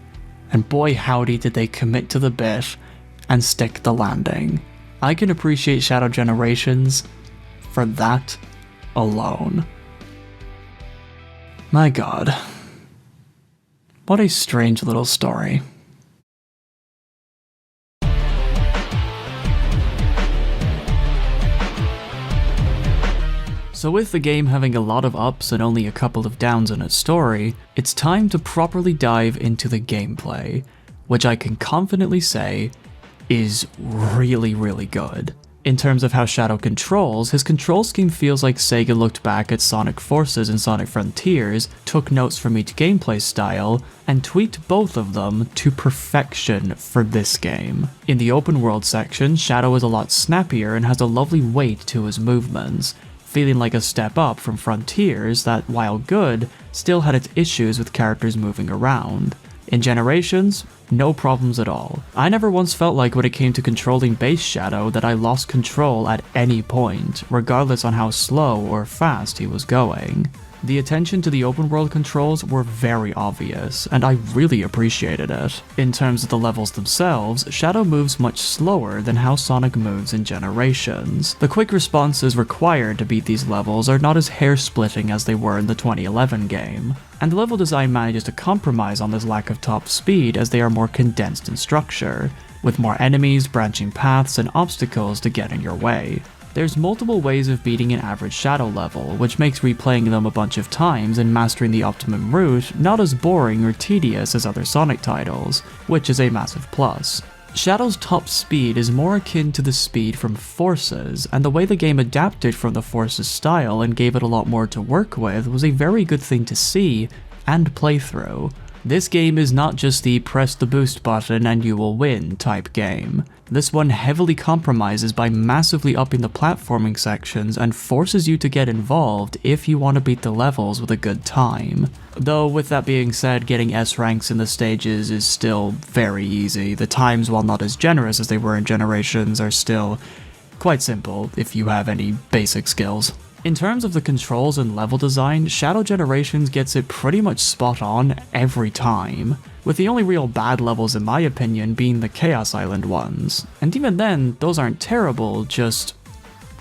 And boy howdy did they commit to the bit and stick the landing. I can appreciate Shadow Generations for that alone. My god. What a strange little story. So with the game having a lot of ups and only a couple of downs in its story, it's time to properly dive into the gameplay, which I can confidently say is really, really good. In terms of how Shadow controls, his control scheme feels like Sega looked back at Sonic Forces and Sonic Frontiers, took notes from each gameplay style, and tweaked both of them to perfection for this game. In the open world section, Shadow is a lot snappier and has a lovely weight to his movements, feeling like a step up from Frontiers that, while good, still had its issues with characters moving around. In Generations, no problems at all. I never once felt like when it came to controlling base Shadow that I lost control at any point, regardless on how slow or fast he was going. The attention to the open world controls were very obvious, and I really appreciated it. In terms of the levels themselves, Shadow moves much slower than how Sonic moves in Generations. The quick responses required to beat these levels are not as hair-splitting as they were in the 2011 game, and the level design manages to compromise on this lack of top speed as they are more condensed in structure, with more enemies, branching paths, and obstacles to get in your way. There's multiple ways of beating an average Shadow level, which makes replaying them a bunch of times and mastering the optimum route not as boring or tedious as other Sonic titles, which is a massive plus. Shadow's top speed is more akin to the speed from Forces, and the way the game adapted from the Forces style and gave it a lot more to work with was a very good thing to see and play through. This game is not just the press the boost button and you will win type game. This one heavily compromises by massively upping the platforming sections and forces you to get involved if you want to beat the levels with a good time. Though with that being said, getting S ranks in the stages is still very easy. The times, while not as generous as they were in Generations, are still quite simple if you have any basic skills. In terms of the controls and level design, Shadow Generations gets it pretty much spot on every time, with the only real bad levels in my opinion being the Chaos Island ones. And even then, those aren't terrible, just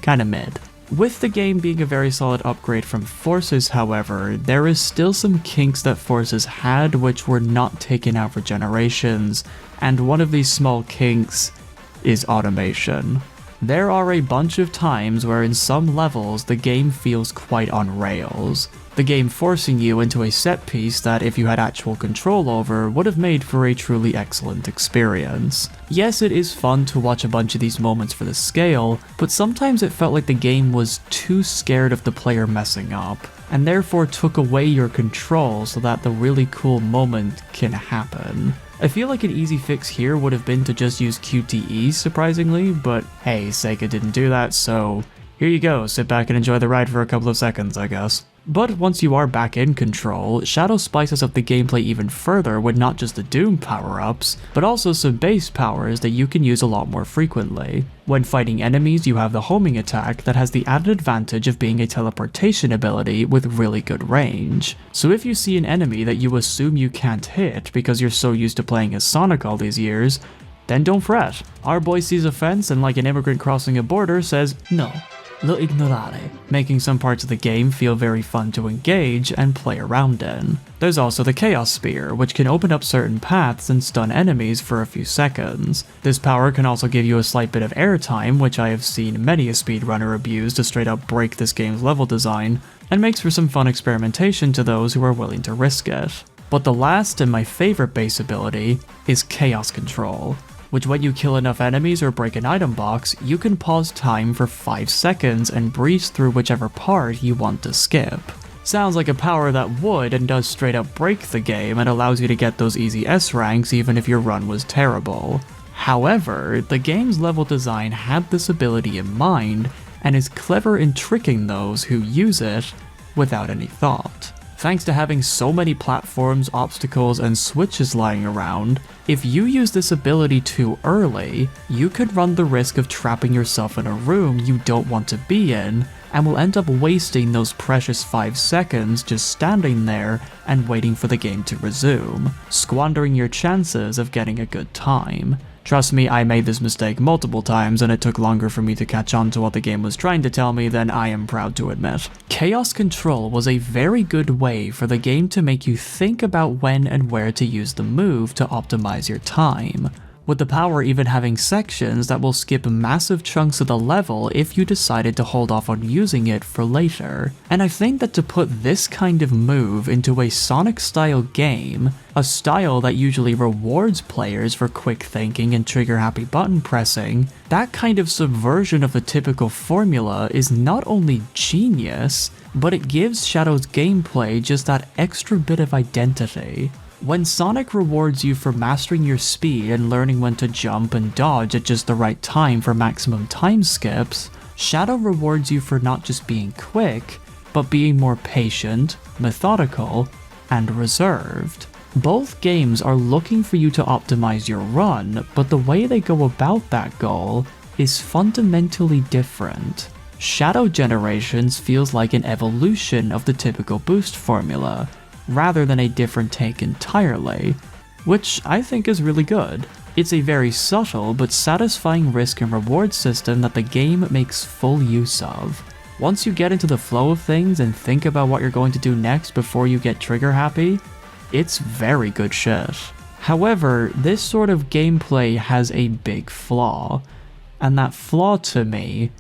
kinda mid. With the game being a very solid upgrade from Forces, however, there is still some kinks that Forces had which were not taken out for Generations, and one of these small kinks is automation. There are a bunch of times where in some levels the game feels quite on rails, the game forcing you into a set piece that if you had actual control over would have made for a truly excellent experience. Yes, it is fun to watch a bunch of these moments for the scale, but sometimes it felt like the game was too scared of the player messing up, and therefore took away your control so that the really cool moment can happen. I feel like an easy fix here would have been to just use QTE, surprisingly, but hey, Sega didn't do that, so here you go, sit back and enjoy the ride for a couple of seconds, I guess. But once you are back in control, Shadow spices up the gameplay even further with not just the Doom power-ups, but also some base powers that you can use a lot more frequently. When fighting enemies, you have the homing attack that has the added advantage of being a teleportation ability with really good range. So if you see an enemy that you assume you can't hit because you're so used to playing as Sonic all these years, then don't fret. Our boy sees a fence and like an immigrant crossing a border says, no. Lo ignorare, making some parts of the game feel very fun to engage and play around in. There's also the Chaos Spear, which can open up certain paths and stun enemies for a few seconds. This power can also give you a slight bit of airtime, which I have seen many a speedrunner abuse to straight up break this game's level design, and makes for some fun experimentation to those who are willing to risk it. But the last and my favorite base ability is Chaos Control, which when you kill enough enemies or break an item box, you can pause time for 5 seconds and breeze through whichever part you want to skip. Sounds like a power that would and does straight up break the game and allows you to get those easy S ranks even if your run was terrible. However, the game's level design had this ability in mind and is clever in tricking those who use it without any thought. Thanks to having so many platforms, obstacles, and switches lying around, if you use this ability too early, you could run the risk of trapping yourself in a room you don't want to be in, and will end up wasting those precious 5 seconds just standing there and waiting for the game to resume, squandering your chances of getting a good time. Trust me, I made this mistake multiple times and it took longer for me to catch on to what the game was trying to tell me than I am proud to admit. Chaos Control was a very good way for the game to make you think about when and where to use the move to optimize your time, with the power even having sections that will skip massive chunks of the level if you decided to hold off on using it for later. And I think that to put this kind of move into a Sonic-style game, a style that usually rewards players for quick thinking and trigger-happy button pressing, that kind of subversion of the typical formula is not only genius, but it gives Shadow's gameplay just that extra bit of identity. When Sonic rewards you for mastering your speed and learning when to jump and dodge at just the right time for maximum time skips, Shadow rewards you for not just being quick, but being more patient, methodical, and reserved. Both games are looking for you to optimize your run, but the way they go about that goal is fundamentally different. Shadow Generations feels like an evolution of the typical boost formula, rather than a different take entirely, which I think is really good. It's a very subtle but satisfying risk and reward system that the game makes full use of. Once you get into the flow of things and think about what you're going to do next before you get trigger happy, it's very good shit. However, this sort of gameplay has a big flaw, and that flaw to me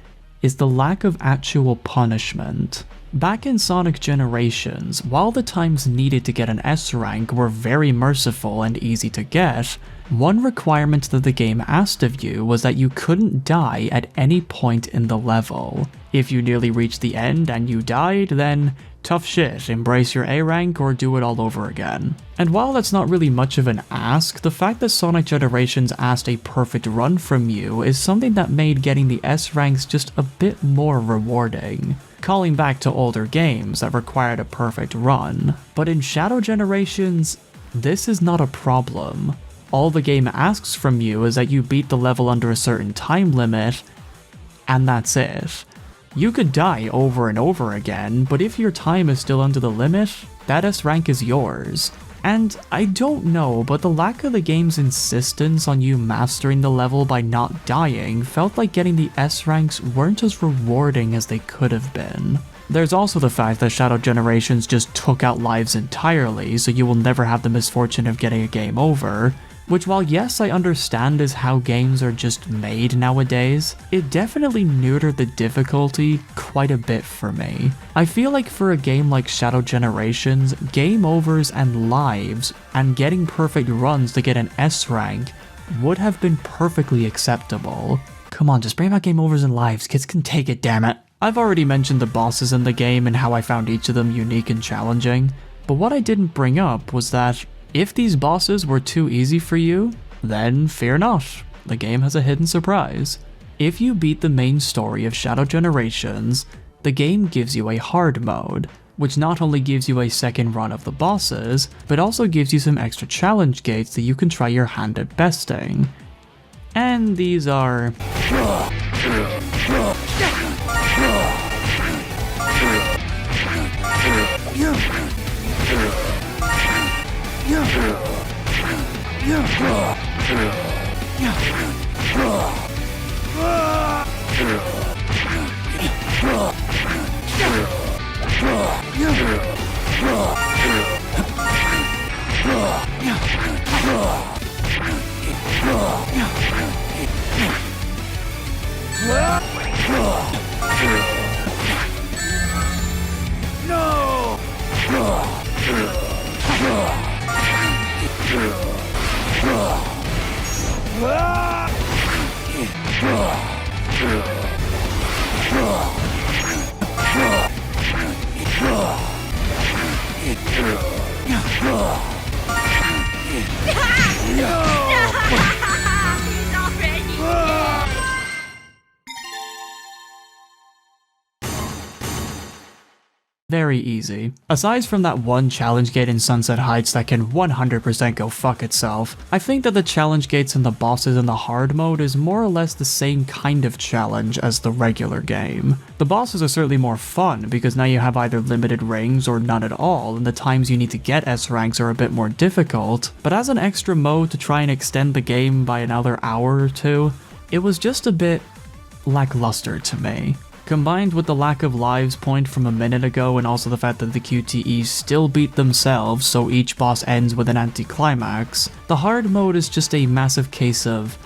is the lack of actual punishment. Back in Sonic Generations, while the times needed to get an S rank were very merciful and easy to get, one requirement that the game asked of you was that you couldn't die at any point in the level. If you nearly reached the end and you died, then tough shit, embrace your A rank or do it all over again. And while that's not really much of an ask, the fact that Sonic Generations asked a perfect run from you is something that made getting the S ranks just a bit more rewarding, calling back to older games that required a perfect run. But in Shadow Generations, this is not a problem. All the game asks from you is that you beat the level under a certain time limit, and that's it. You could die over and over again, but if your time is still under the limit, that S rank is yours. And I don't know, but the lack of the game's insistence on you mastering the level by not dying felt like getting the S ranks weren't as rewarding as they could have been. There's also the fact that Shadow Generations just took out lives entirely, so you will never have the misfortune of getting a game over, which, while yes, I understand is how games are just made nowadays, it definitely neutered the difficulty quite a bit for me. I feel like for a game like Shadow Generations, game overs and lives, and getting perfect runs to get an S rank would have been perfectly acceptable. Come on, just bring back game overs and lives, kids can take it, damn it. I've already mentioned the bosses in the game and how I found each of them unique and challenging, but what I didn't bring up was that if these bosses were too easy for you, then fear not, the game has a hidden surprise. If you beat the main story of Shadow Generations, the game gives you a hard mode, which not only gives you a second run of the bosses, but also gives you some extra challenge gates that you can try your hand at besting. And these are... Very easy. Aside from that one challenge gate in Sunset Heights that can 100% go fuck itself, I think that the challenge gates and the bosses in the hard mode is more or less the same kind of challenge as the regular game. The bosses are certainly more fun because now you have either limited rings or none at all, and the times you need to get S ranks are a bit more difficult, but as an extra mode to try and extend the game by another hour or two, it was just a bit lackluster to me. Combined with the lack of lives point from a minute ago and also the fact that the QTEs still beat themselves so each boss ends with an anticlimax, the hard mode is just a massive case of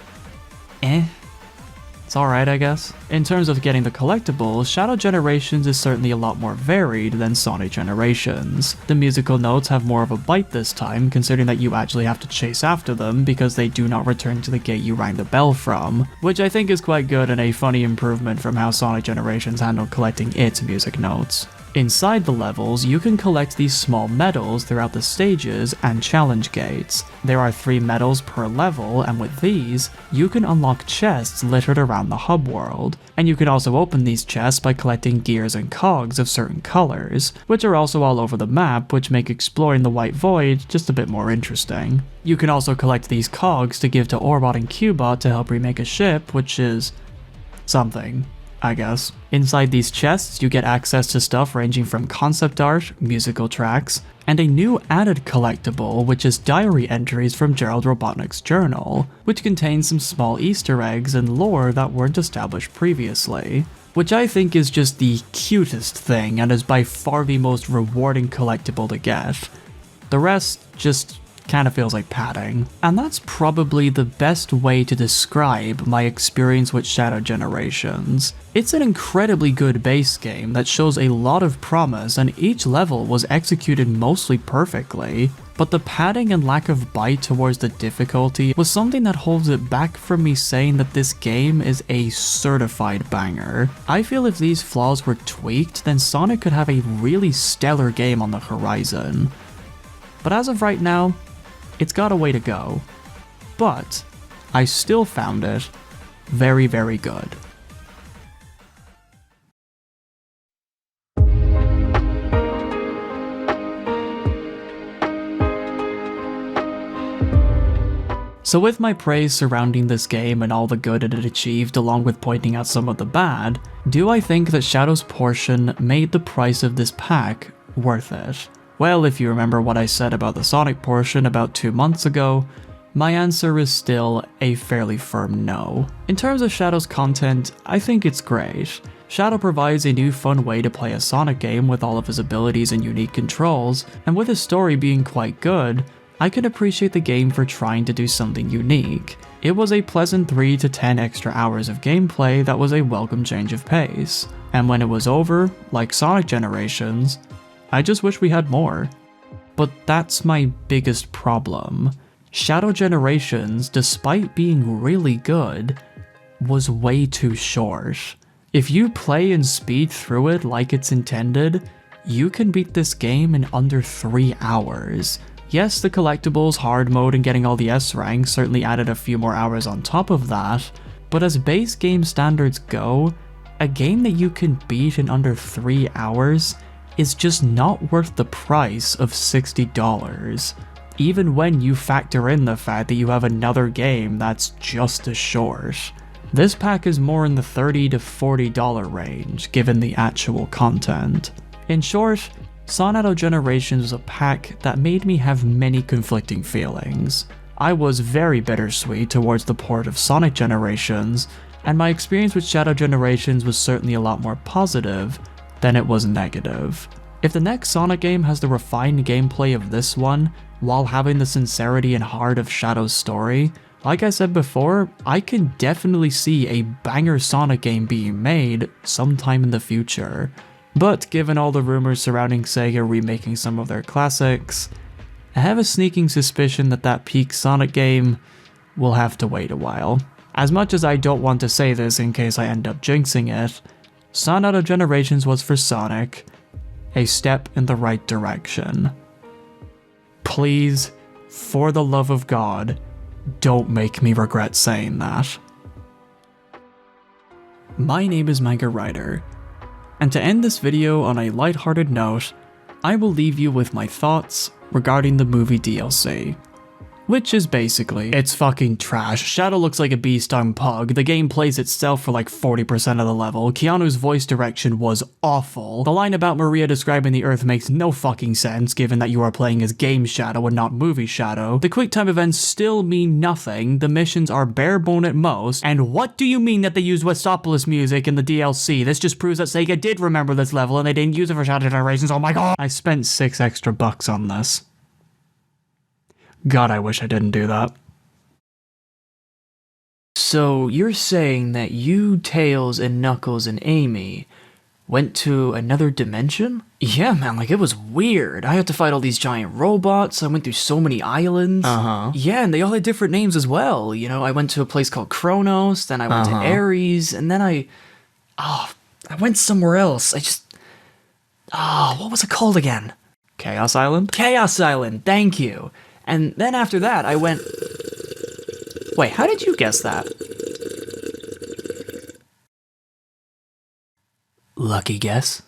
It's alright, I guess. In terms of getting the collectibles, Shadow Generations is certainly a lot more varied than Sonic Generations. The musical notes have more of a bite this time, considering that you actually have to chase after them because they do not return to the gate you rang the bell from, which I think is quite good and a funny improvement from how Sonic Generations handled collecting its music notes. Inside the levels, you can collect these small medals throughout the stages and challenge gates. There are 3 medals per level, and with these, you can unlock chests littered around the hub world. And you can also open these chests by collecting gears and cogs of certain colors, which are also all over the map, which make exploring the White Void just a bit more interesting. You can also collect these cogs to give to Orbot and Cubot to help remake a ship, which is something, I guess. Inside these chests, you get access to stuff ranging from concept art, musical tracks, and a new added collectible, which is diary entries from Gerald Robotnik's journal, which contains some small Easter eggs and lore that weren't established previously, which I think is just the cutest thing and is by far the most rewarding collectible to get. The rest just kind of feels like padding. And that's probably the best way to describe my experience with Shadow Generations. It's an incredibly good base game that shows a lot of promise and each level was executed mostly perfectly, but the padding and lack of bite towards the difficulty was something that holds it back from me saying that this game is a certified banger. I feel if these flaws were tweaked, then Sonic could have a really stellar game on the horizon. But as of right now, it's got a way to go, but I still found it very, very good. So with my praise surrounding this game and all the good it had achieved along with pointing out some of the bad, do I think that Shadow's portion made the price of this pack worth it? Well, if you remember what I said about the Sonic portion about 2 months ago, my answer is still a fairly firm no. In terms of Shadow's content, I think it's great. Shadow provides a new fun way to play a Sonic game with all of his abilities and unique controls, and with his story being quite good, I can appreciate the game for trying to do something unique. It was a pleasant 3 to 10 extra hours of gameplay that was a welcome change of pace, and when it was over, like Sonic Generations, I just wish we had more. But that's my biggest problem. Shadow Generations, despite being really good, was way too short. If you play and speed through it like it's intended, you can beat this game in under 3 hours. Yes, the collectibles, hard mode, and getting all the S ranks certainly added a few more hours on top of that, but as base game standards go, a game that you can beat in under 3 hours is just not worth the price of $60, even when you factor in the fact that you have another game that's just as short. This pack is more in the $30 to $40 range, given the actual content. In short, Shadow Generations was a pack that made me have many conflicting feelings. I was very bittersweet towards the port of Sonic Generations, and my experience with Shadow Generations was certainly a lot more positive than it was negative. If the next Sonic game has the refined gameplay of this one, while having the sincerity and heart of Shadow's story, like I said before, I can definitely see a banger Sonic game being made sometime in the future. But given all the rumors surrounding Sega remaking some of their classics, I have a sneaking suspicion that that peak Sonic game will have to wait a while. As much as I don't want to say this in case I end up jinxing it, Shadow Generations was for Sonic a step in the right direction. Please, for the love of God, don't make me regret saying that. My name is Manga Rider, And to end this video on a lighthearted note, I will leave you with my thoughts regarding the movie DLC. Which is basically, it's fucking trash. Shadow looks like a bee-stung pug, the game plays itself for like 40% of the level, Keanu's voice direction was awful, the line about Maria describing the Earth makes no fucking sense given that you are playing as game Shadow and not movie Shadow, the quick time events still mean nothing, the missions are bare-bone at most, and what do you mean that they used Westopolis music in the DLC? This just proves that Sega did remember this level and they didn't use it for Shadow Generations, oh my god! I spent $6 extra on this. God, I wish I didn't do that. So, you're saying that you, Tails, and Knuckles, and Amy went to another dimension? Yeah, man, like, it was weird. I had to fight all these giant robots, I went through so many islands. Yeah, and they all had different names as well. You know, I went to a place called Kronos, then I went to Ares, and then I went somewhere else. What was it called again? Chaos Island? Chaos Island, thank you. And then after that, I went... Wait, how did you guess that? Lucky guess.